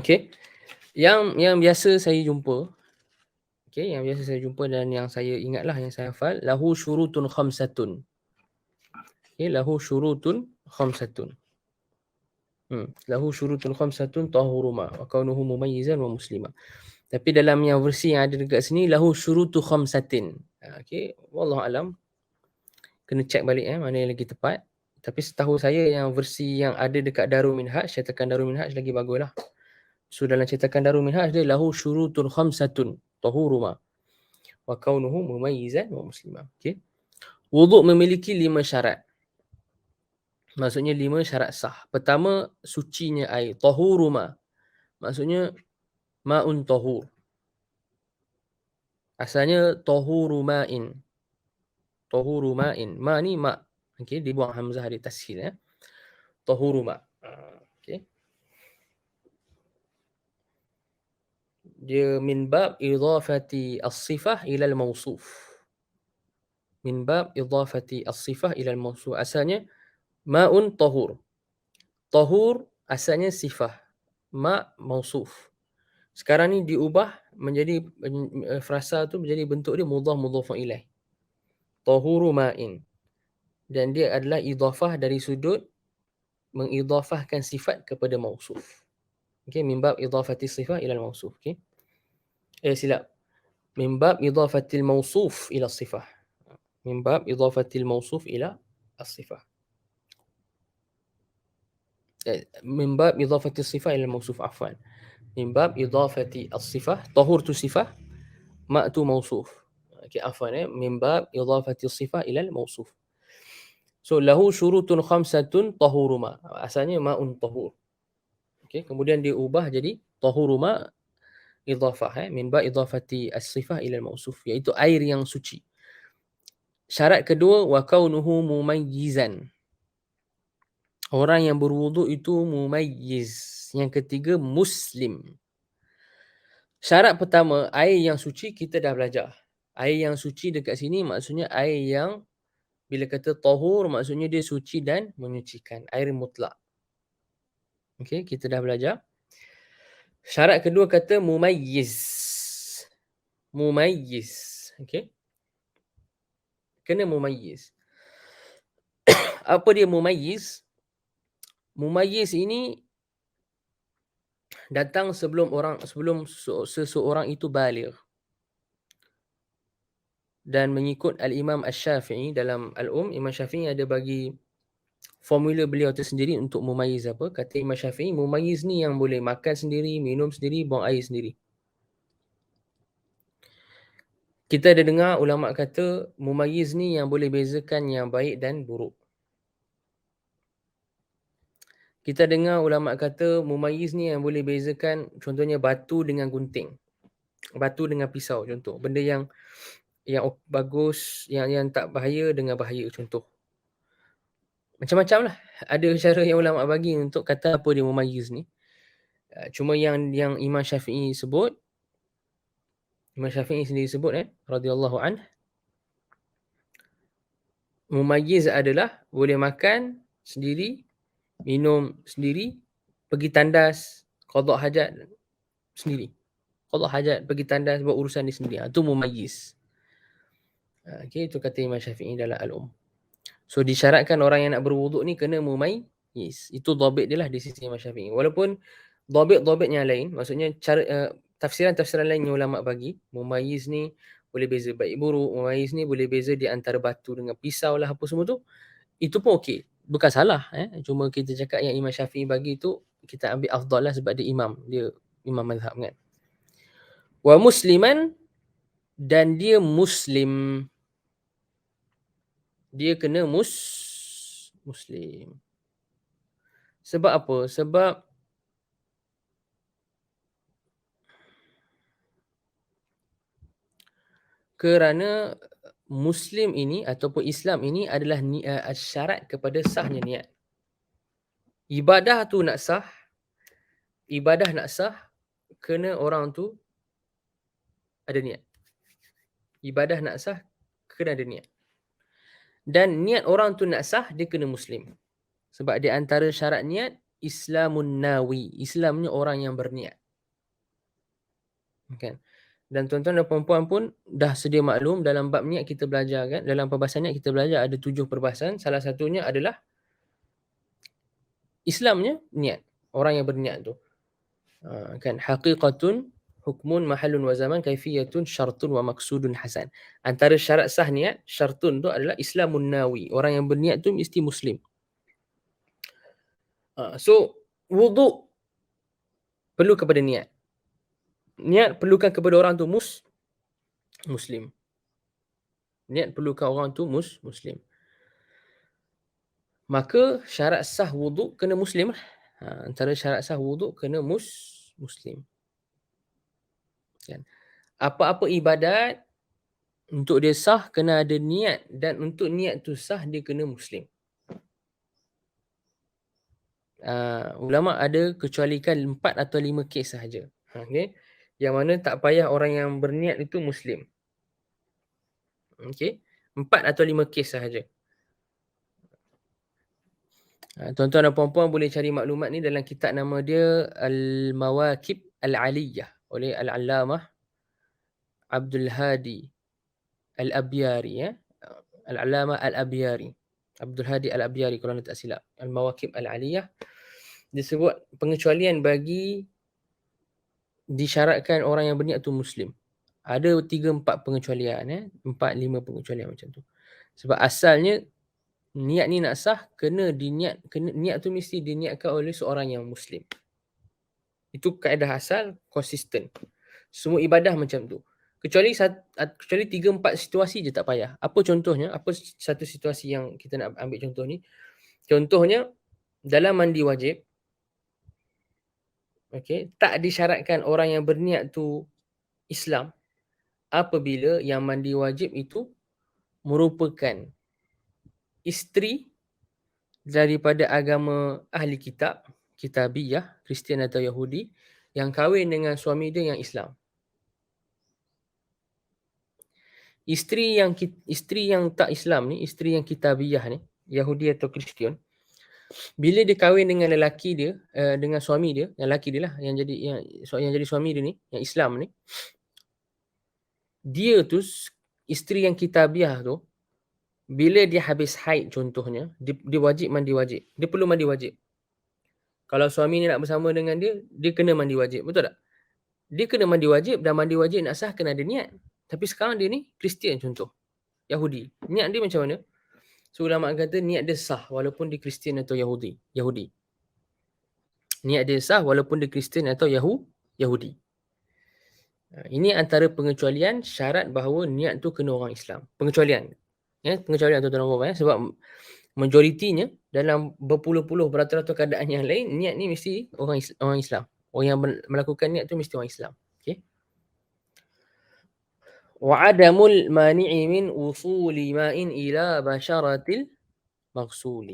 Okey. Yang biasa saya jumpa, okey, yang biasa saya jumpa dan yang saya ingatlah, yang saya hafal, lahu syurutun khamsatun. Okey, lahu syurutun khamsatun. Lahu syurutun khamsatun tahuru ma wa kaunuhu mumayyizan wa muslima. Tapi dalam yang versi yang ada dekat sini, lahu syurutu khamsatin. Okey, wallahu alam. Kena check balik mana yang lagi tepat. Tapi setahu saya yang versi yang ada dekat Darul Minhaj, cetakan Darul Minhaj lagi baguslah. So dalam cetakan Darul Minhaj dia lahu syurutun khamsatun tahuru ma wa kaunuhu mumayyizan wa muslima. Okey. Wuduk memiliki 5 syarat. Maksudnya 5 syarat sah. Pertama, sucinya air. Tahuru ma. Maksudnya ma'un tahur. Asalnya tahuru ma'in. Tahuru ma'in. Ma ni ma. Okey, dibuang hamzah di tashil Tahuru ma. Okey. Dia min bab idafati as-sifah ila al-mawsuf. Min bab idafati as-sifah ila al-mawsuf. Asalnya ma'un tahur. Tahur asalnya sifah. Ma mausuf. Sekarang ni diubah menjadi frasa tu menjadi bentuk dia mudhaf mudhafun ilaih. Tahuru ma'in. Dan dia adalah idafah dari sudut mengidafahkan sifat kepada mausuf. Okey, min bab idafati sifah ila al-mausuf. Okey. Silap. Min bab idafati al-mausuf ila sifah. Min bab idafati al-mausuf ila as-sifah. Min bab idafati as-sifah ila al-mausuf, afwan. Min bab idafati as-sifah, tahur tu sifah, ma tu mausuf. Okey, afwan min bab idafati as-sifah ila al-mausuf. So lahu syurutun khamsatun tahuru ma. Asalnya ma'un tahur. Okey, kemudian dia ubah jadi tahuru ma idafah min bab idafati as-sifah ila al-mausuf, iaitu air yang suci. Syarat kedua, wa kaunuhu mumayyizan. Orang yang berwuduk itu mumayyiz. Yang ketiga, muslim. Syarat pertama, air yang suci kita dah belajar. Air yang suci dekat sini maksudnya air yang bila kata tahur maksudnya dia suci dan menyucikan. Air mutlak. Okey, kita dah belajar. Syarat kedua kata mumayyiz. Mumayyiz. Okey. Kena mumayyiz. Apa dia mumayyiz? Mumayyiz ini datang sebelum seseorang itu baligh. Dan mengikut Al-Imam Asy-Syafi'i dalam Al-Um, Imam Syafi'i ada bagi formula beliau tersendiri untuk mumayyiz apa. Kata Imam Syafi'i, mumayyiz ni yang boleh makan sendiri, minum sendiri, buang air sendiri. Kita ada dengar ulama kata mumayyiz ni yang boleh bezakan yang baik dan buruk. Kita dengar ulama kata mumayyiz ni yang boleh bezakan contohnya batu dengan gunting. Batu dengan pisau contoh. Benda yang bagus, yang tak bahaya dengan bahaya contoh. Macam-macam lah. Ada cara yang ulama bagi untuk kata apa dia mumayyiz ni. Cuma yang Imam Syafi'i sebut, Imam Syafi'i sendiri sebut radhiyallahu anh, mumayyiz adalah boleh makan sendiri, minum sendiri, pergi tandas, qada hajat sendiri. Qada hajat, pergi tandas, buat urusan dia sendiri. Itu mumayyiz. Okey, itu kata Imam Syafi'i dalam Al-Um. So disyaratkan orang yang nak berwuduk ni kena mumayyiz. Itu dhabit dia lah di sisi Imam Syafi'i. Walaupun dhabit-dhabit yang lain, maksudnya cara tafsiran-tafsiran lain yang ulama bagi, mumayyiz ni boleh beza baik buruk, mumayyiz ni boleh beza di antara batu dengan pisau lah apa semua tu. Itu pun okey. Bukan salah. Cuma kita cakap yang Imam Syafi'i bagi tu, kita ambil afdal lah sebab dia imam mazhab kan. Wa musliman, dan dia muslim. Dia kena muslim. Sebab apa? Sebab kerana Muslim ini ataupun Islam ini adalah syarat kepada sahnya niat. Ibadah tu nak sah, ibadah nak sah, kena orang tu ada niat. Ibadah nak sah, kena ada niat. Dan niat orang tu nak sah, dia kena Muslim. Sebab di antara syarat niat, Islamun nawi. Islamnya orang yang berniat. Kan? Dan tuan-tuan dan puan-puan pun dah sedia maklum dalam bab niat kita belajar kan. Dalam perbahasan niat kita belajar ada 7 perbahasan. Salah satunya adalah Islamnya niat. Orang yang berniat tu. Kan? Haqiqatun, hukmun, mahallun wa zaman, kaifiyatun, syartun wa maksudun hasan. Antara syarat sah niat, syartun tu adalah Islamun nawi. Orang yang berniat tu mesti Muslim. So, wuduk perlu kepada niat. Niat perlukan kepada orang tu Muslim. Niat perlukan orang tu Muslim. Maka syarat sah wuduk kena Muslim lah. Antara syarat sah wuduk kena Muslim. Kan? Apa-apa ibadat untuk dia sah kena ada niat, dan untuk niat tu sah dia kena Muslim. Ulama ada kecualikan 4 atau 5 kes sahaja. Okay? Yang mana tak payah orang yang berniat itu Muslim. Okay? 4 atau 5 kes sahaja. Tuan-tuan dan puan-puan boleh cari maklumat ni dalam kitab nama dia Al-Mawakib Al-Aliyah oleh Al-Allamah Abdul Hadi Al-Abyari. Al-Allamah Al-Abyari. Abdul Hadi Al-Abyari kalau tak silap. Al-Mawakib Al-Aliyah. Dia sebut pengecualian bagi disyaratkan orang yang berniat tu Muslim. Ada 3-4 pengecualian. 4-5 pengecualian macam tu. Sebab asalnya niat ni nak sah, niat tu mesti diniatkan oleh seorang yang Muslim. Itu kaedah asal, konsisten. Semua ibadah macam tu. Kecuali 3-4 situasi je tak payah. Apa contohnya? Apa satu situasi yang kita nak ambil contoh ni? Contohnya, dalam mandi wajib, tak disyaratkan orang yang berniat tu Islam apabila yang mandi wajib itu merupakan isteri daripada agama ahli kitab, kitabiyah, Kristian atau Yahudi, yang kahwin dengan suami dia yang Islam. Isteri yang tak Islam ni, isteri yang kitabiyah ni, Yahudi atau Kristian, bila dia kahwin dengan lelaki dia, dengan suami dia, yang lelaki dia lah, yang jadi suami dia ni, yang Islam ni, dia tu, isteri yang kitabiyah tu, bila dia habis haid contohnya, dia wajib mandi wajib. Dia perlu mandi wajib. Kalau suami ni nak bersama dengan dia, dia kena mandi wajib. Betul tak? Dia kena mandi wajib, dan mandi wajib nak sah kena ada niat. Tapi sekarang dia ni Kristian contoh. Yahudi. Niat dia macam mana? So ulama kata niat dia sah walaupun dia Kristian atau Yahudi. Niat dia sah walaupun dia Kristian atau Yahudi. Ini antara pengecualian syarat bahawa niat tu kena orang Islam. Pengecualian. Pengecualian tuan-tuan. Sebab majoritinya dalam berpuluh-puluh beratus-ratus keadaan yang lain, niat ni mesti orang Islam. Orang yang melakukan niat tu mesti orang Islam. Okay. وَعَدَمُ الْمَانِعِ مِنْ وُصُولِ مَاءٍ إِلَى بَشَرَةِ الْمَغْسُولِ.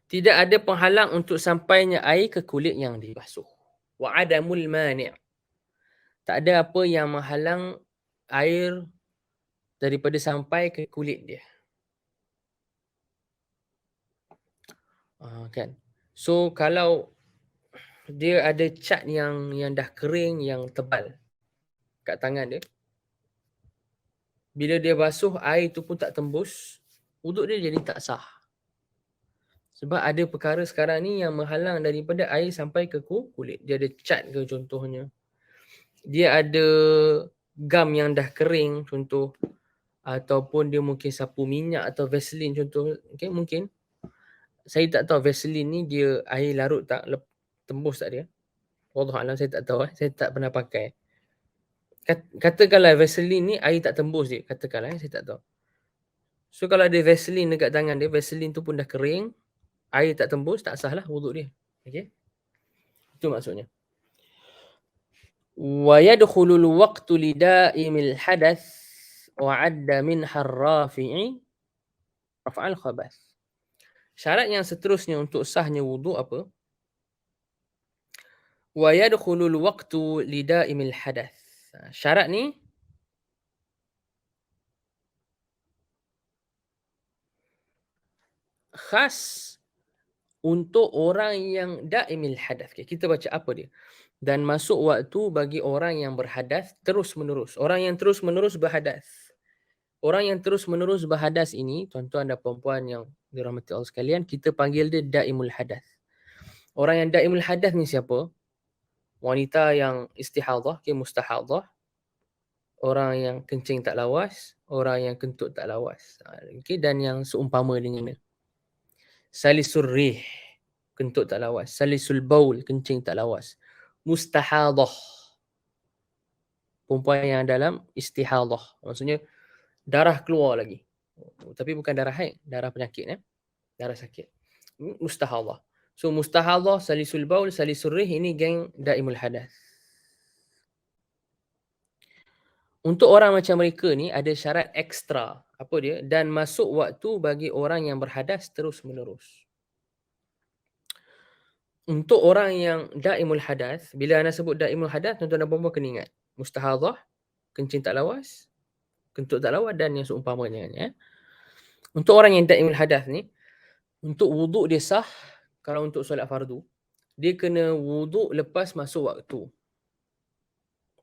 Tidak ada penghalang untuk sampainya air ke kulit yang dibasuh. وَعَدَمُ الْمَانِعِ. Tak ada apa yang menghalang air daripada sampai ke kulit dia. Kan? So kalau dia ada cat yang dah kering, yang tebal kat tangan dia, bila dia basuh, air tu pun tak tembus, wuduk dia jadi tak sah. Sebab ada perkara sekarang ni yang menghalang daripada air sampai ke kulit. Dia ada cat ke contohnya. Dia ada gam yang dah kering contoh. Ataupun dia mungkin sapu minyak atau Vaseline contoh. Okay, mungkin. Saya tak tahu Vaseline ni dia air larut tak, tembus tak dia. Wallahualam, saya tak tahu. Saya tak pernah pakai. Katakanlah Vaseline ni air tak tembus dia. Katakanlah, saya tak tahu. So kalau ada Vaseline dekat tangan dia, Vaseline tu pun dah kering, air tak tembus, tak sah lah wuduk dia. Okay. Itu maksudnya. وَيَدْخُلُ الْوَقْتُ لِدَائِمِ الْحَدَثِ وَعَدَّ مِنْهَا الرَّافِعِ رَفْعَ الْخَبَثِ. Syarat yang seterusnya untuk sahnya wuduk apa? Wa yadkhulul waqtu lidaimil hadath. Syarat ni khas untuk orang yang daimil hadath. Okay, kita baca apa dia? Dan masuk waktu bagi orang yang berhadas terus menerus. Orang yang terus menerus berhadas. Orang yang terus menerus berhadas ini, tuan-tuan dan puan-puan yang dirahmati Allah sekalian, kita panggil dia daimul hadas. Orang yang daimul hadas ni siapa? Wanita yang istihadah, okay, mustahadah. Orang yang kencing tak lawas, orang yang kentut tak lawas. Okay, dan yang seumpama dengan dia. Salisul rih, kentut tak lawas. Salisul baul, kencing tak lawas. Mustahadah, perempuan yang dalam istihadah. Maksudnya darah keluar lagi. Tapi bukan darah haid, darah penyakit. Darah sakit. Mustahadah. So mustahadah, salisul baul, salisul rih, ini geng daimul hadas. Untuk orang macam mereka ni ada syarat ekstra. Apa dia? Dan masuk waktu bagi orang yang berhadas terus menerus. Untuk orang yang daimul hadas, bila anda sebut daimul hadas, tuan-tuan dan puan-puan kena ingat. Mustahadah, kencing tak lawas, kentut tak lawas dan yang seumpamanya. Ya. Untuk orang yang daimul hadas ni, untuk wuduk dia sah, kalau untuk solat fardu, dia kena wuduk lepas masuk waktu.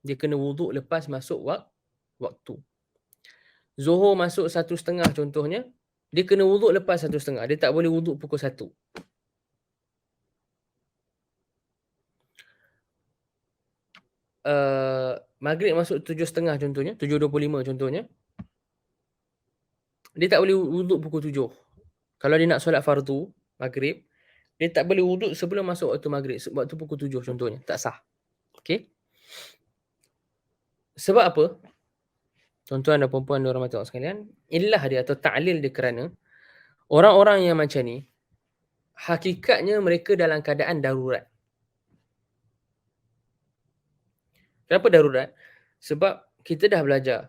Dia kena wuduk lepas masuk waktu. Zuhur masuk 1:30 contohnya, dia kena wuduk lepas 1:30. Dia tak boleh wuduk pukul 1. Maghrib masuk 7:30 contohnya, 7:25 contohnya, dia tak boleh wuduk pukul 7. Kalau dia nak solat fardu, maghrib, dia tak boleh wuduk sebelum masuk waktu maghrib, waktu pukul 7 contohnya. Tak sah. Okay? Sebab apa? Tuan-tuan dan puan-puan dirahmati Allah sekalian, illah dia atau ta'lil dia kerana orang-orang yang macam ni, hakikatnya mereka dalam keadaan darurat. Kenapa darurat? Sebab kita dah belajar.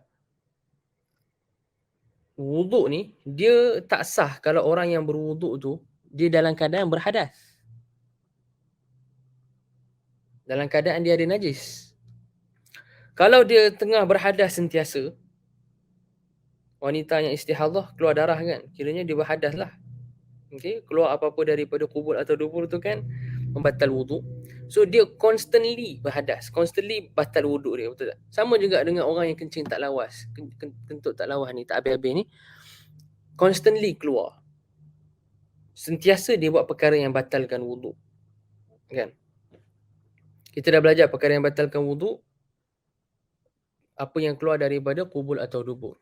Wuduk ni, dia tak sah kalau orang yang berwuduk tu, dia dalam keadaan berhadas. Dalam keadaan dia ada najis. Kalau dia tengah berhadas sentiasa, wanita yang istihadah keluar darah kan, kiranya dia berhadas lah. Okay? Keluar apa-apa daripada kubur atau dubur tu kan, membatal wuduk. So dia constantly berhadas, constantly batal wuduk dia, betul tak? Sama juga dengan orang yang kencing tak lawas, kentut tak lawas ni, tak habis-habis ni, constantly keluar. Sentiasa dia buat perkara yang batalkan wuduk. Kan? Kita dah belajar perkara yang batalkan wuduk, apa yang keluar daripada kubul atau dubur.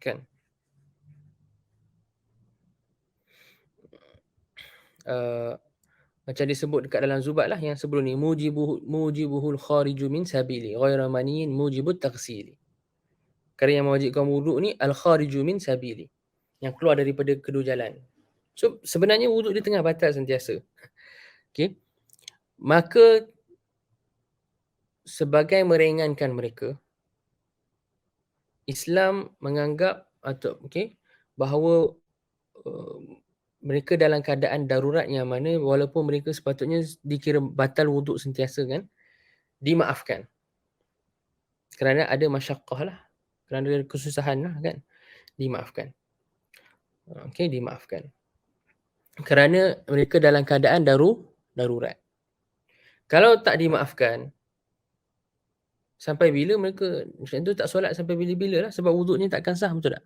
Kan? Macam disebut dekat dalam Zubat lah yang sebelum ni, mujibuhul khariju min sabili ghaira maniyin mujibut taghsili. Perkara yang mewajibkan wuduk ni al khariju min sabili, yang keluar daripada kedua jalan. So sebenarnya wuduk dia tengah batal sentiasa. Okey. Maka sebagai meringankan mereka, Islam menganggap atau bahawa mereka dalam keadaan darurat yang mana walaupun mereka sepatutnya dikira batal wuduk sentiasa kan, dimaafkan. Kerana ada masyaqqah lah, kerana ada kesusahan lah kan, dimaafkan. Okey, dimaafkan. Kerana mereka dalam keadaan darurat. Kalau tak dimaafkan, sampai bila mereka macam tu tak solat sampai bila-bila lah, sebab wuduknya takkan sah, betul tak?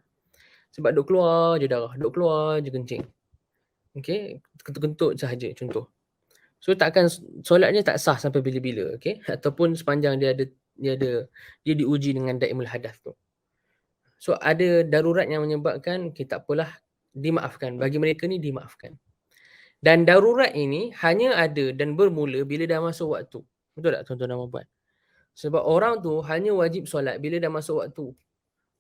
Sebab duk keluar je darah, duk keluar je kencing. Okey, kentut-kentut sahaja contoh. So takkan solatnya tak sah sampai bila-bila, okey? Ataupun sepanjang dia diuji dengan daimul hadas tu. So ada darurat yang menyebabkan kita tak apalah, dimaafkan. Bagi mereka ni dimaafkan. Dan darurat ini hanya ada dan bermula bila dah masuk waktu. Betul tak tuan-tuan dan puan-puan? Sebab orang tu hanya wajib solat bila dah masuk waktu.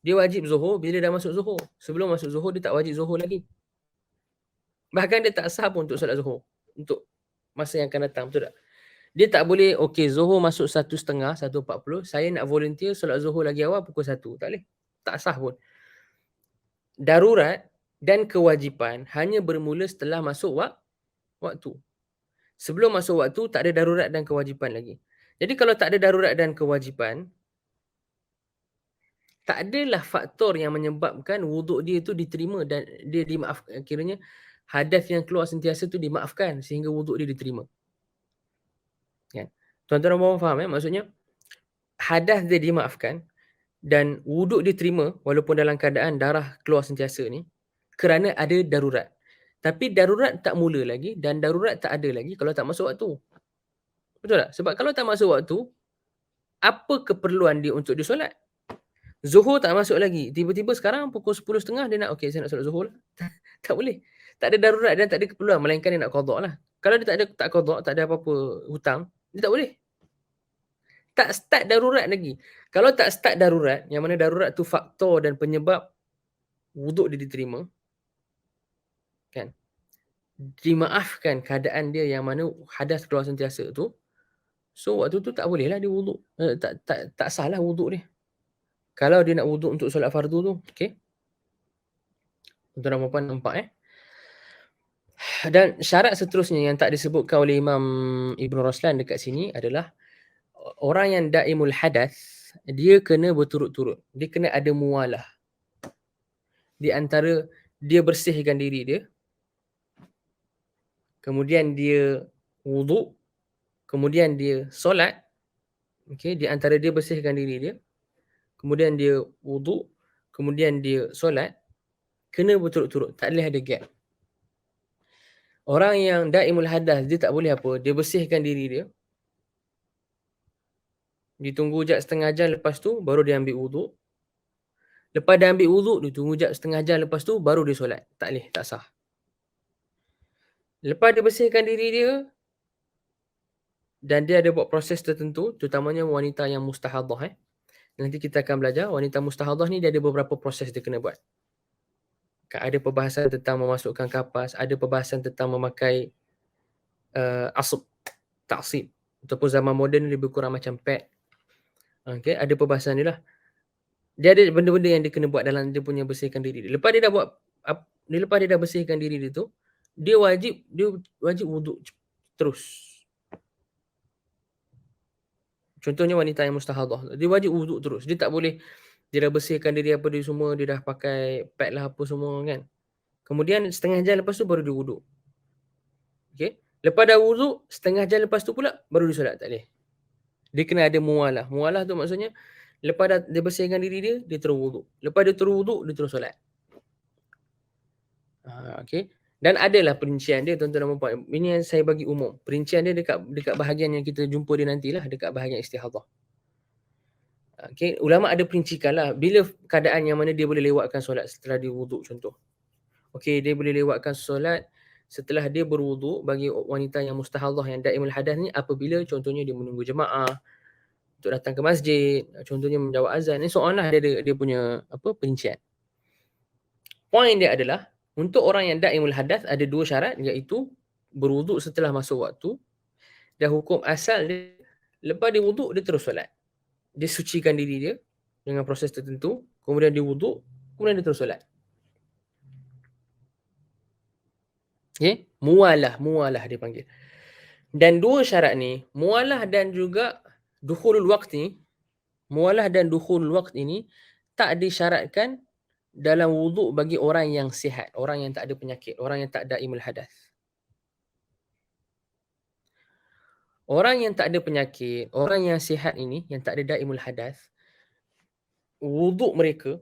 Dia wajib zuhur bila dah masuk zuhur. Sebelum masuk zuhur dia tak wajib zuhur lagi. Bahkan dia tak sah pun untuk solat zuhur. Untuk masa yang akan datang, betul tak? Dia tak boleh, okey zuhur masuk 1:30, 1:40, saya nak volunteer solat zuhur lagi awal pukul 1. Tak boleh. Tak sah pun. Darurat, dan kewajipan hanya bermula setelah masuk waktu. Sebelum masuk waktu tak ada darurat dan kewajipan lagi. Jadi kalau tak ada darurat dan kewajipan, tak adalah faktor yang menyebabkan wuduk dia tu diterima dan dia dimaafkan. Kiranya hadas yang keluar sentiasa tu dimaafkan sehingga wuduk dia diterima. Kan? Tuan-tuan dan puan faham maksudnya hadas dia dimaafkan dan wuduk diterima walaupun dalam keadaan darah keluar sentiasa ni kerana ada darurat. Tapi darurat tak mula lagi dan darurat tak ada lagi kalau tak masuk waktu. Betul tak? Sebab kalau tak masuk waktu, apa keperluan dia untuk dia solat? Zuhur tak masuk lagi. Tiba-tiba sekarang pukul 10.30 dia nak, okey saya nak solat zuhur lah. Tak boleh. Tak ada darurat dan tak ada keperluan. Melainkan dia nak qada lah. Kalau dia tak qada, tak ada apa-apa hutang, dia tak boleh. Tak start darurat lagi. Kalau tak start darurat, yang mana darurat tu faktor dan penyebab wuduk dia diterima, kan? Dimaafkan keadaan dia yang mana hadas keluar sentiasa tu. So waktu tu tak bolehlah dia wuduk. Tak sahlah wuduk dia. Kalau dia nak wuduk untuk solat fardu tu, okey. Tuan-tuan dan puan nampak Dan syarat seterusnya yang tak disebutkan oleh Imam Ibn Raslan dekat sini adalah orang yang daimul hadas, dia kena berturut-turut. Dia kena ada mualah. Di antara dia bersihkan diri dia, kemudian dia wuduk, kemudian dia solat. Okey, di antara dia bersihkan diri dia, kemudian dia wuduk, kemudian dia solat, kena berturut-turut. Tak boleh ada gap. Orang yang daimul hadas, dia tak boleh apa? Dia bersihkan diri dia. Dia tunggu jap setengah jam lepas tu, baru dia ambil wuduk. Lepas dia ambil wuduk, dia tunggu jap setengah jam lepas tu, baru dia solat. Tak boleh, tak sah. Lepas dia bersihkan diri dia, dan dia ada buat proses tertentu, terutamanya wanita yang mustahadah. Nanti kita akan belajar, wanita mustahadah ni dia ada beberapa proses dia kena buat. Ada perbahasan tentang memasukkan kapas, ada perbahasan tentang memakai asub, taksib. Ataupun zaman moden lebih kurang macam pad. Okay, ada perbahasan dia lah. Dia ada benda-benda yang dia kena buat dalam dia punya bersihkan diri dia. Lepas dia dah buat, lepas dia dah bersihkan diri dia tu, dia wajib wuduk terus. Contohnya wanita yang mustahadah, dia wajib wuduk terus. Dia tak boleh, dia dah bersihkan diri apa dia semua, dia dah pakai pad lah apa semua kan. Kemudian setengah jam lepas tu baru dia wuduk. Okay. Lepas dah wuduk, setengah jam lepas tu pula baru dia solat. Tak boleh. Dia kena ada mualah. Mualah tu maksudnya lepas dah dia bersihkan diri dia, dia terus wuduk. Lepas dia terus wuduk, dia terus solat. Okay. Dan adalah perincian dia tuan-tuan dan puan. Ini yang saya bagi umum. Perincian dia dekat bahagian yang kita jumpa dia nantilah, dekat bahagian istihadah. Okay. Ulama ada perincikan lah. Bila keadaan yang mana dia boleh lewatkan solat setelah dia wuduk contoh. Okay, dia boleh lewatkan solat setelah dia berwuduk bagi wanita yang mustahadah yang daimul hadas ni apabila contohnya dia menunggu jemaah untuk datang ke masjid, contohnya menjawab azan. Ni soalan lah dia punya perincian. Poin dia adalah untuk orang yang daimul hadas ada dua syarat, iaitu berwuduk setelah masuk waktu, dan hukum asal dia lepas dia wuduk dia terus solat. Dia sucikan diri dia dengan proses tertentu, kemudian dia wuduk, kemudian dia terus solat. Okay? Mualah dia panggil. Dan dua syarat ni, mualah dan juga dukhulul waqt ni, mualah dan dukhulul waqt ini tak disyaratkan dalam wuduk bagi orang yang sihat, orang yang tak ada penyakit, orang yang tak daimul hadas. Orang yang tak ada penyakit, orang yang sihat ini, yang tak ada daimul hadas, wuduk mereka,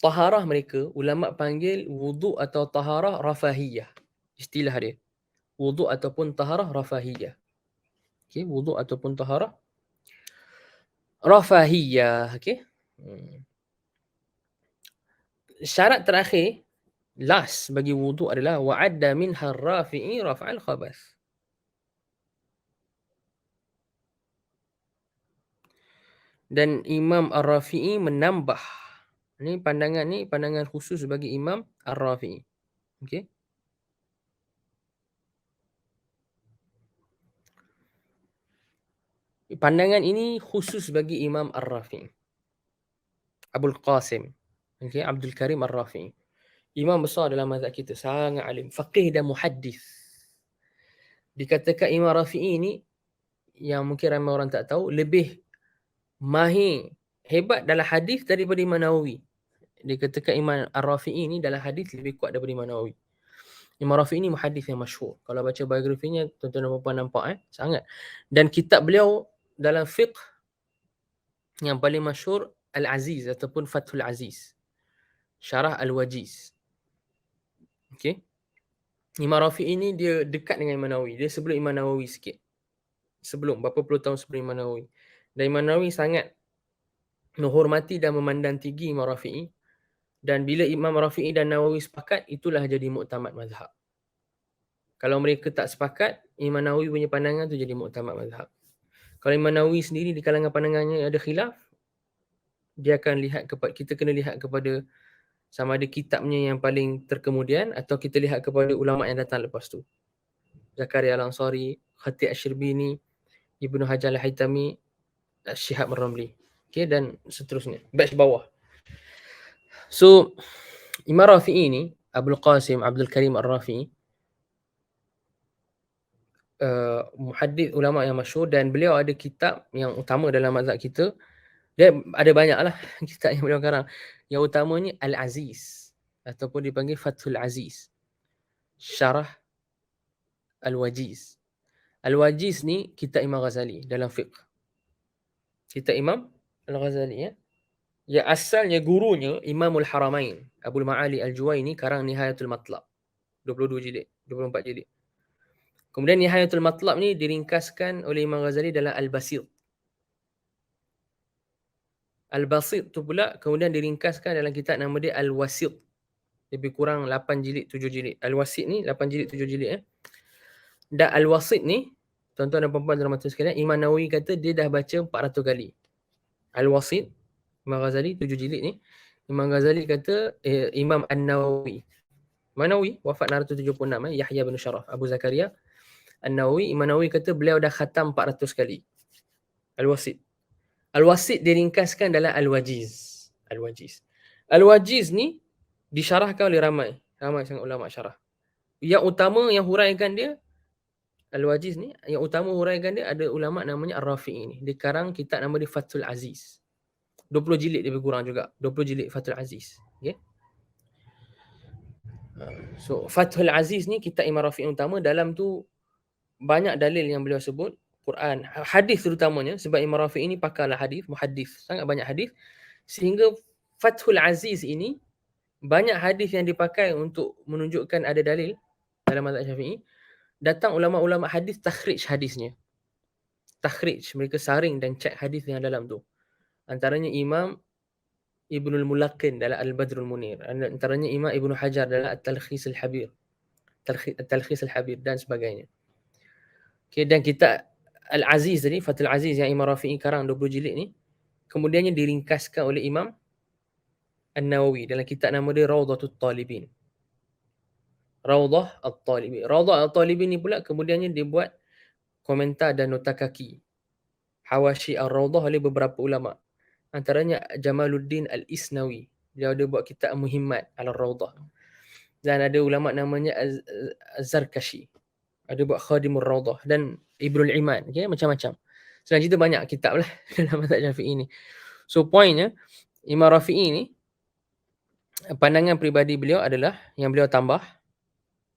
taharah mereka, ulama panggil wuduk atau taharah rafahiyah. Istilah dia. Wuduk ataupun taharah rafahiyah. Okay, wuduk ataupun taharah rafahiyah. Okay. Syarat terakhir, last bagi wuduk adalah wa'adda minha rafi'i raf'al khabas. Dan Imam Ar-Rafi'i menambah. Ni pandangan khusus bagi Imam Ar-Rafi'i. Okey. Pandangan ini khusus bagi Imam Ar-Rafi'i. Abul Qasim. Okey, Abdul Karim Ar-Rafi'i. Imam besar dalam mazhab kita, sangat alim, faqih dan muhaddis. Dikatakan Imam Rafi'i ni, yang mungkin ramai orang tak tahu, lebih mahir, hebat dalam hadis daripada Imam Nawawi. Dikatakan Imam Ar-Rafi'i ni dalam hadis lebih kuat daripada Imam Nawawi. Imam Rafi'i ni muhaddis yang masyhur. Kalau baca biografinya, tuan-tuan dan puan nampak sangat. Dan kitab beliau dalam fiqh yang paling masyhur Al-Aziz ataupun Fathul Aziz. Syarah Al-Wajiz. Okey. Imam Rafi'i ni dia dekat dengan Imam Nawawi. Dia sebelum Imam Nawawi sikit. Sebelum, berapa puluh tahun sebelum Imam Nawawi. Dan Imam Nawawi sangat menghormati dan memandang tinggi Imam Rafi'i. Dan bila Imam Rafi'i dan Nawawi sepakat, itulah jadi muktamad mazhab. Kalau mereka tak sepakat, Imam Nawawi punya pandangan tu jadi muktamad mazhab. Kalau Imam Nawawi sendiri di kalangan pandangannya ada khilaf, dia akan lihat kepada, kita kena lihat kepada sama ada kitabnya yang paling terkemudian atau kita lihat kepada ulama yang datang lepas tu. Zakaria Al-Ansari, Khatib Asy-Syirbini, Ibnu Hajar Al-Haytami, Syihab Ar-Ramli. Okay, dan seterusnya. Batch bawah. So, Imam Rafi'i ni, Abdul Qasim Abdul Karim Ar-Rafi'i, muhaddis ulama yang masyhur, dan beliau ada kitab yang utama dalam mazhab kita. Dia ada banyaklah kitab yang beliau karang. Yang utamanya Al-Aziz ataupun dipanggil Fathul Aziz. Syarah Al-Wajiz. Al-Wajiz ni kitab Imam Ghazali dalam fiqh. Kitab Imam Al-Ghazali ya. Yang asalnya gurunya Imamul Haramain, Abdul Ma'ali Al-Juwaini karang Nihayatul Matlab. 22 jilid, 24 jilid. Kemudian Nihayatul Matlab ni diringkaskan oleh Imam Ghazali dalam Al-Basit. Al-Basit tu pula kemudian diringkaskan dalam kitab nama dia Al-Wasit. Lebih kurang 8 jilid, 7 jilid. Al-Wasit ni 8 jilid, 7 jilid. Dan Al-Wasit ni, tuan-tuan dan puan-puan dalam mata sekalian, Imam Nawawi kata dia dah baca 400 kali. Al-Wasit, Imam Ghazali 7 jilid ni. Imam Ghazali kata, Imam An-Nawawi. Imam Nawawi wafat 676, Yahya bin Sharaf, Abu Zakaria An-Nawawi. Imam Nawawi kata beliau dah khatam 400 kali. Al-Wasit. Al-Wasit diringkaskan dalam Al-Wajiz. Al-Wajiz. Al-Wajiz ni disyarahkan oleh ramai sangat ulama syarah. Yang utama yang huraikan dia, Al-Wajiz ni, yang utama huraikan dia ada ulama namanya Ar-Rafi'i ni. Dia karang kitab nama dia Fathul Aziz. 20 jilid lebih kurang juga. 20 jilid Fathul Aziz. Okay? So Fathul Aziz ni kitab Imam Rafi'i utama. Dalam tu banyak dalil yang beliau sebut. Quran, hadis terutamanya, sebab Imam Rafi'i ni pakarlah hadis, muhaddis, sangat banyak hadis, sehingga Fathul Aziz ini banyak hadis yang dipakai untuk menunjukkan ada dalil dalam mazhab Syafi'i. Datang ulama-ulama hadis takhrij hadisnya. Takhrij, mereka saring dan cek hadis yang dalam tu. Antaranya Imam Ibnul Mulaqin dalam Al-Badrul Munir, antaranya Imam Ibnu Hajar dalam At-Talkhis Al-Habir, At-Talkhis Al-Habir dan sebagainya. Okay, dan kitab Al-Aziz tadi, Fathul Aziz yang Imam Rafi'i karang 20 jilid ni, kemudiannya diringkaskan oleh Imam An-Nawawi dalam kitab nama dia Rawdatul Talibin. Rawdah At-Talibin. Rawdah At-Talibin ni pula kemudiannya dibuat komentar dan nota kaki, Hawashi Ar-Rawdah oleh beberapa ulama. Antaranya Jamaluddin Al-Isnawi. Dia ada buat kitab Muhimmat Al-Rawdah. Dan ada ulama namanya Az-Zarkashi. Ada buat Khadimur Rawdah dan Ibnul Iman. Okay? Macam-macam. Senang cerita banyak kitab lah dalam mazhab Syafi'i ni. So pointnya, Imam Rafi'i ni, pandangan peribadi beliau adalah yang beliau tambah,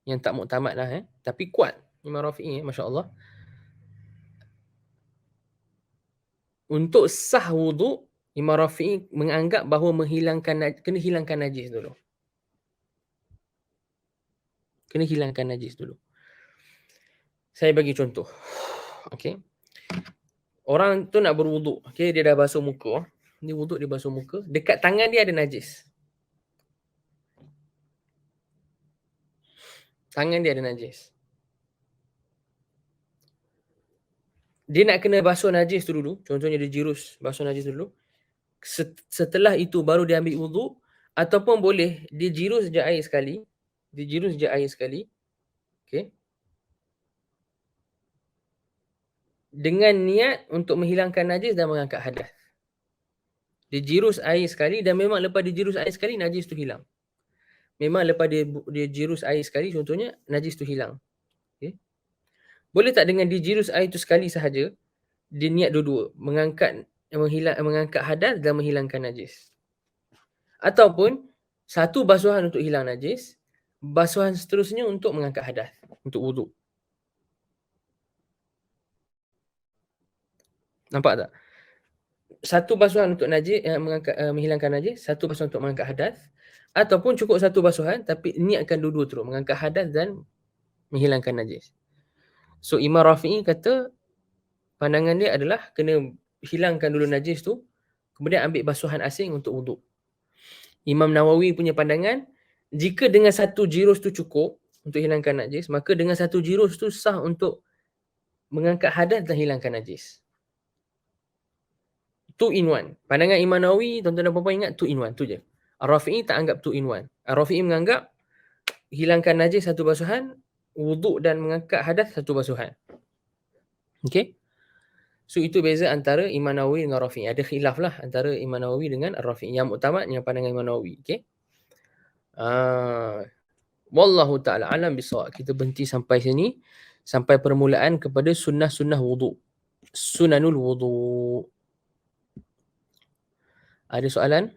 yang tak muktamad lah, tapi kuat Imam Rafi'i, Masya Allah. Untuk sah wuduk, Imam Rafi'i menganggap bahawa kena hilangkan najis dulu. Kena hilangkan najis dulu. Saya bagi contoh. Okay. Orang tu nak berwuduk. Okay, dia dah basuh muka. Dia wuduk, dia basuh muka. Dekat tangan dia ada najis. Tangan dia ada najis. Dia nak kena basuh najis tu dulu. Contohnya dia jirus, basuh najis dulu. Setelah itu baru dia ambil wuduk. Ataupun boleh dia jirus je air sekali. Dia jirus je air sekali. Okay. Dengan niat untuk menghilangkan najis dan mengangkat hadas. Dia jirus air sekali dan memang lepas dia jirus air sekali, najis tu hilang. memang lepas dia jirus air sekali, contohnya najis tu hilang. Okay. Boleh tak dengan dia jirus air tu sekali sahaja, dia niat dua-dua, mengangkat hadas dan menghilangkan najis. Ataupun satu basuhan untuk hilang najis, basuhan seterusnya untuk mengangkat hadas, untuk wuduk. Nampak tak? Satu basuhan untuk menghilangkan najis, satu basuhan untuk mengangkat hadas, ataupun cukup satu basuhan tapi niatkan dua-dua terus, mengangkat hadas dan menghilangkan najis. So Imam Rafi'i kata pandangan dia adalah kena hilangkan dulu najis tu, kemudian ambil basuhan asing untuk wuduk. Imam Nawawi punya pandangan, jika dengan satu jirus tu cukup untuk hilangkan najis, maka dengan satu jirus tu sah untuk mengangkat hadas dan hilangkan najis. 2 in 1. Pandangan Imam Nawawi, tuan-tuan dan puan-puan ingat 2 in 1 tu je. Ar-Rafi'i tak anggap 2 in 1. Ar-Rafi'i menganggap hilangkan najis satu basuhan, wuduk dan mengangkat hadas satu basuhan. Okey? So itu beza antara Imam Nawawi dengan Rafi'i. Ada khilaf lah antara Imam Nawawi dengan Ar-Rafi'i. Yang muktamad yang pandangan Imam Nawawi. Okey? Wallahu ta'ala alam bisawab. Kita berhenti sampai sini. Sampai permulaan kepada sunnah-sunnah wuduk. Sunanul wuduk. Ada soalan?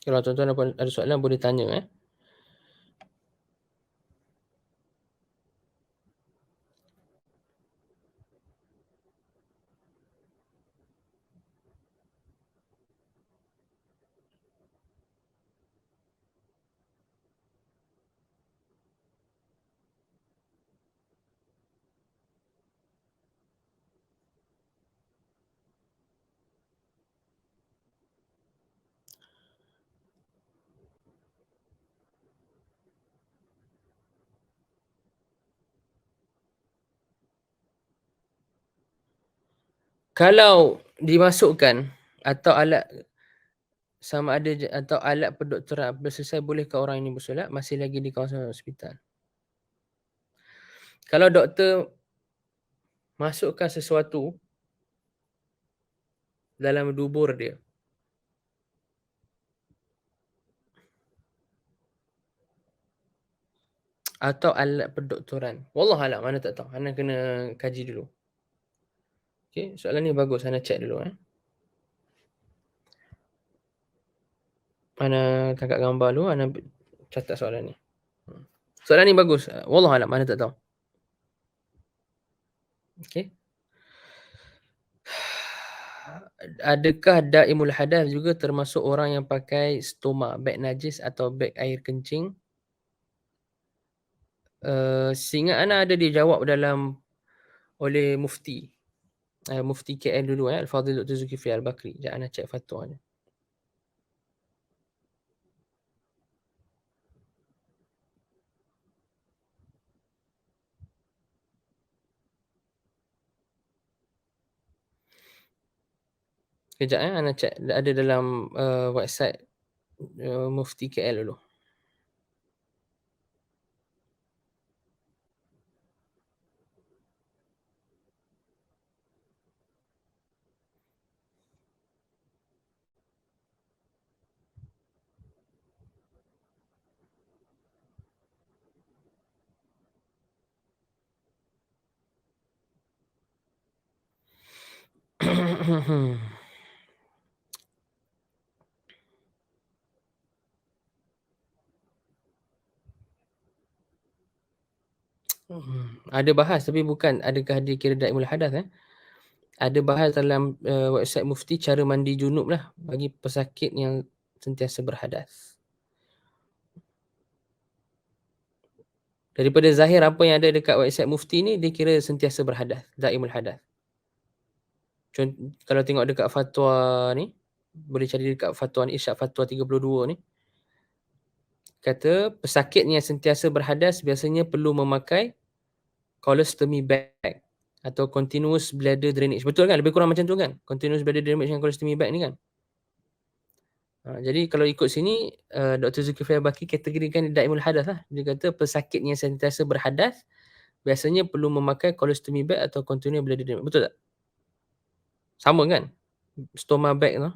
Kalau tuan-tuan ada soalan boleh tanya. Kalau dimasukkan atau alat sama ada atau alat pendoktoran selesai, bolehkah orang ini bersolat masih lagi di kawasan hospital? Kalau doktor masukkan sesuatu dalam dubur dia atau alat pendoktoran, wallahualam, mana tak tahu, Ana kena kaji dulu. Okey, soalan ni bagus, Ana check dulu. Ana tangkap gambar dulu, Ana catat soalan ni. Soalan ni bagus, wallahualam, Ana tak tahu. Okey. Adakah daimul hadas juga termasuk orang yang pakai stoma, beg najis atau beg air kencing? Seingat Ana ada dijawab oleh Mufti. Mufti KL dulu, Al-Fadhil Dr. Zulkifli Al-Bakri. Sekejap Ana cek fatwa ni. Sekejap Ana cek, ada dalam website Mufti KL dulu. Ada bahas tapi bukan adakah dia kira daimul hadas. Ada bahas dalam website Mufti cara mandi junub lah bagi pesakit yang sentiasa berhadas. Daripada zahir apa yang ada dekat website Mufti ni, dia kira sentiasa berhadas, daimul hadas. Kalau tengok dekat fatwa ni, boleh cari dekat fatwa ni, Irsyad Fatwa 32 ni. Kata pesakit yang sentiasa berhadas biasanya perlu memakai colostomy bag atau continuous bladder drainage. Betul kan? Lebih kurang macam tu kan? Continuous bladder drainage dengan colostomy bag ni kan? Jadi kalau ikut sini, Dr. Zulkifli Al-Bakri kategorikan daimul hadas lah. Dia kata pesakit yang sentiasa berhadas biasanya perlu memakai colostomy bag atau continuous bladder drainage. Betul tak? Sama kan? stoma bag tu.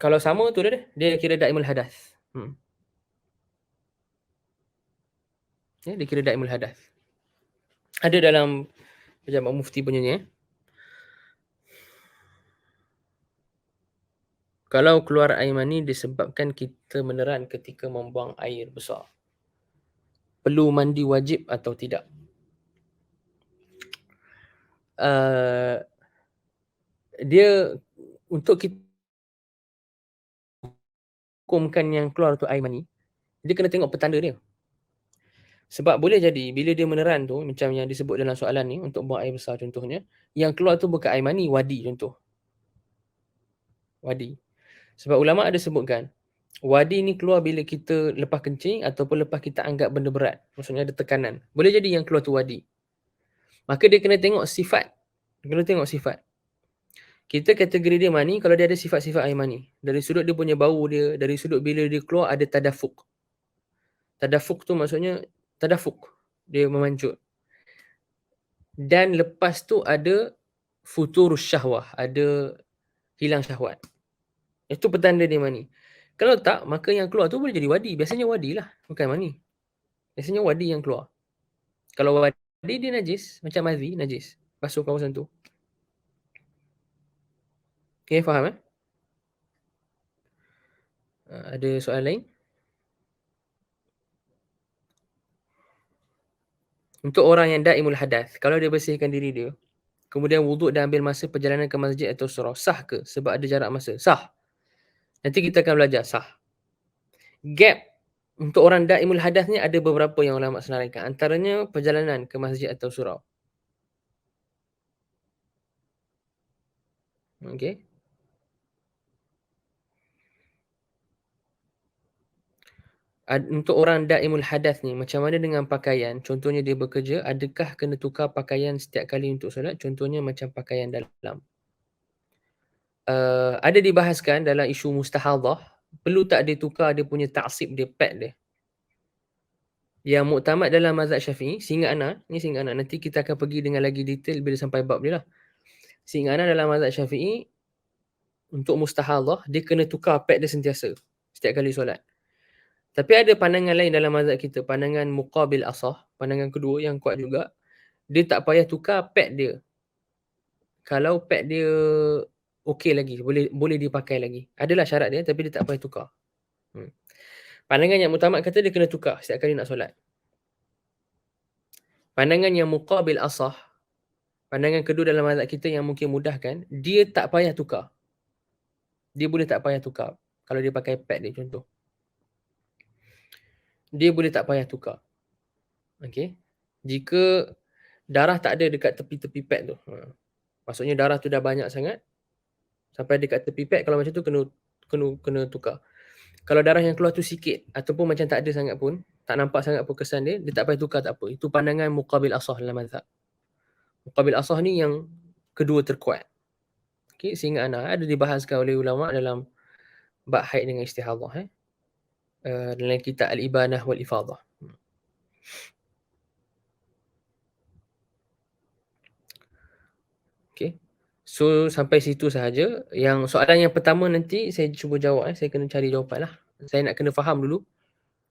Kalau sama tu dia kira daimul hadath. Ya, dia kira daimul hadath. Ada dalam pejabat mufti punya ni. Kalau keluar air mani disebabkan kita meneran ketika membuang air besar, perlu mandi wajib atau tidak? Dia untuk kita hukumkan yang keluar tu air mani, dia kena tengok petanda dia. Sebab boleh jadi bila dia meneran tu, macam yang disebut dalam soalan ni, untuk buang air besar contohnya, yang keluar tu bukan air mani, wadi contoh. Wadi. Sebab ulama ada sebutkan, wadi ni keluar bila kita lepas kencing ataupun lepas kita anggap benda berat. Maksudnya ada tekanan. Boleh jadi yang keluar tu wadi. Maka dia kena tengok sifat. Kena tengok sifat. Kita kategori dia mani kalau dia ada sifat-sifat air mani. Dari sudut dia punya bau dia, dari sudut bila dia keluar ada tadafuk. Tadafuk tu maksudnya tadafuk. Dia memancut. Dan lepas tu ada futurus syahwah. Ada hilang syahwat. Itu petanda dia mani. Kalau tak, maka yang keluar tu boleh jadi wadi. Biasanya wadi lah. Bukan mani. Biasanya wadi yang keluar. Kalau wadi dia najis, macam mazi, najis. Basuh kawasan tu. Okay, faham ada soalan lain? Untuk orang yang daimul hadath, kalau dia bersihkan diri dia, kemudian wuduk dan ambil masa perjalanan ke masjid atau surau, sah ke? Sebab ada jarak masa. Sah. Nanti kita akan belajar, sah. Gap untuk orang daimul hadath ni ada beberapa yang ulama senaraikan. Antaranya perjalanan ke masjid atau surau. Okey. Untuk orang daimul hadath ni, macam mana dengan pakaian? Contohnya dia bekerja, adakah kena tukar pakaian setiap kali untuk solat? Contohnya macam pakaian dalam. Ada dibahaskan dalam isu mustahadhah, perlu tak dia tukar dia punya ta'sib dia, pad dia. Yang muktamad dalam mazhab Syafi'i, sehingga ana, nanti kita akan pergi dengan lagi detail bila sampai bab dia lah. Sehingga ana dalam mazhab Syafi'i, untuk mustahadhah, dia kena tukar pad dia sentiasa setiap kali solat. Tapi ada pandangan lain dalam mazhab kita, pandangan muqabil asah, pandangan kedua yang kuat juga, dia tak payah tukar pad dia. Kalau pad dia okey lagi, boleh dipakai lagi. Adalah syarat dia tapi dia tak payah tukar. Pandangan yang muktamad kata dia kena tukar setiap kali nak solat. Pandangan yang muqabil asah, pandangan kedua dalam mazhab kita yang mungkin mudahkan, dia tak payah tukar. Dia boleh tak payah tukar. Kalau dia pakai pad dia contoh. Dia boleh tak payah tukar. Okey. Jika darah tak ada dekat tepi-tepi pad tu. Maksudnya darah tu dah banyak sangat. Sampai dekat tepi pad, kalau macam tu kena tukar. Kalau darah yang keluar tu sikit ataupun macam tak ada sangat pun, tak nampak sangat pun kesan dia, dia tak payah tukar tak apa. Itu pandangan muqabil asah dalam mazhab. Muqabil asah ni yang kedua terkuat. Okey, sehingga ada dibahaskan oleh ulama dalam bab haid dengan istihadhah dalam kitab Al-Ibanah wal Ifadah. Okey. So sampai situ sahaja. Yang soalan yang pertama nanti saya cuba jawab saya kena cari jawapan lah. Saya nak kena faham dulu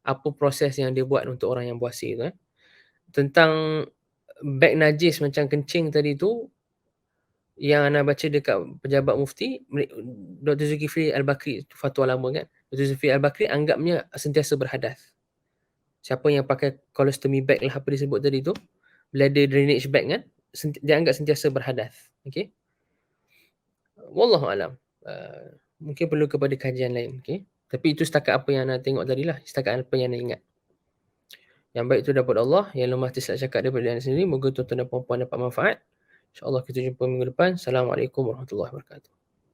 apa proses yang dia buat untuk orang yang puasa tu Tentang beg najis macam kencing tadi tu, yang ana baca dekat pejabat mufti, Dr. Zulkifli Al-Bakri, fatwa lama kan. Dr. Zulkifli Al-Bakri anggapnya sentiasa berhadas. Siapa yang pakai colostomy bag lah apa disebut tadi tu, bladder drainage bag kan, dia anggap sentiasa berhadas. Okey. Wallahu alam. Mungkin perlu kepada kajian lain, okey. Tapi itu setakat apa yang anda tengok tadi lah, setakat apa yang anda ingat. Yang baik itu dapat Allah, yang lemah tersilap cakap daripada anda sendiri. Moga tuan-tuan dan puan-puan dapat manfaat. InsyaAllah kita jumpa minggu depan. Assalamualaikum warahmatullahi wabarakatuh.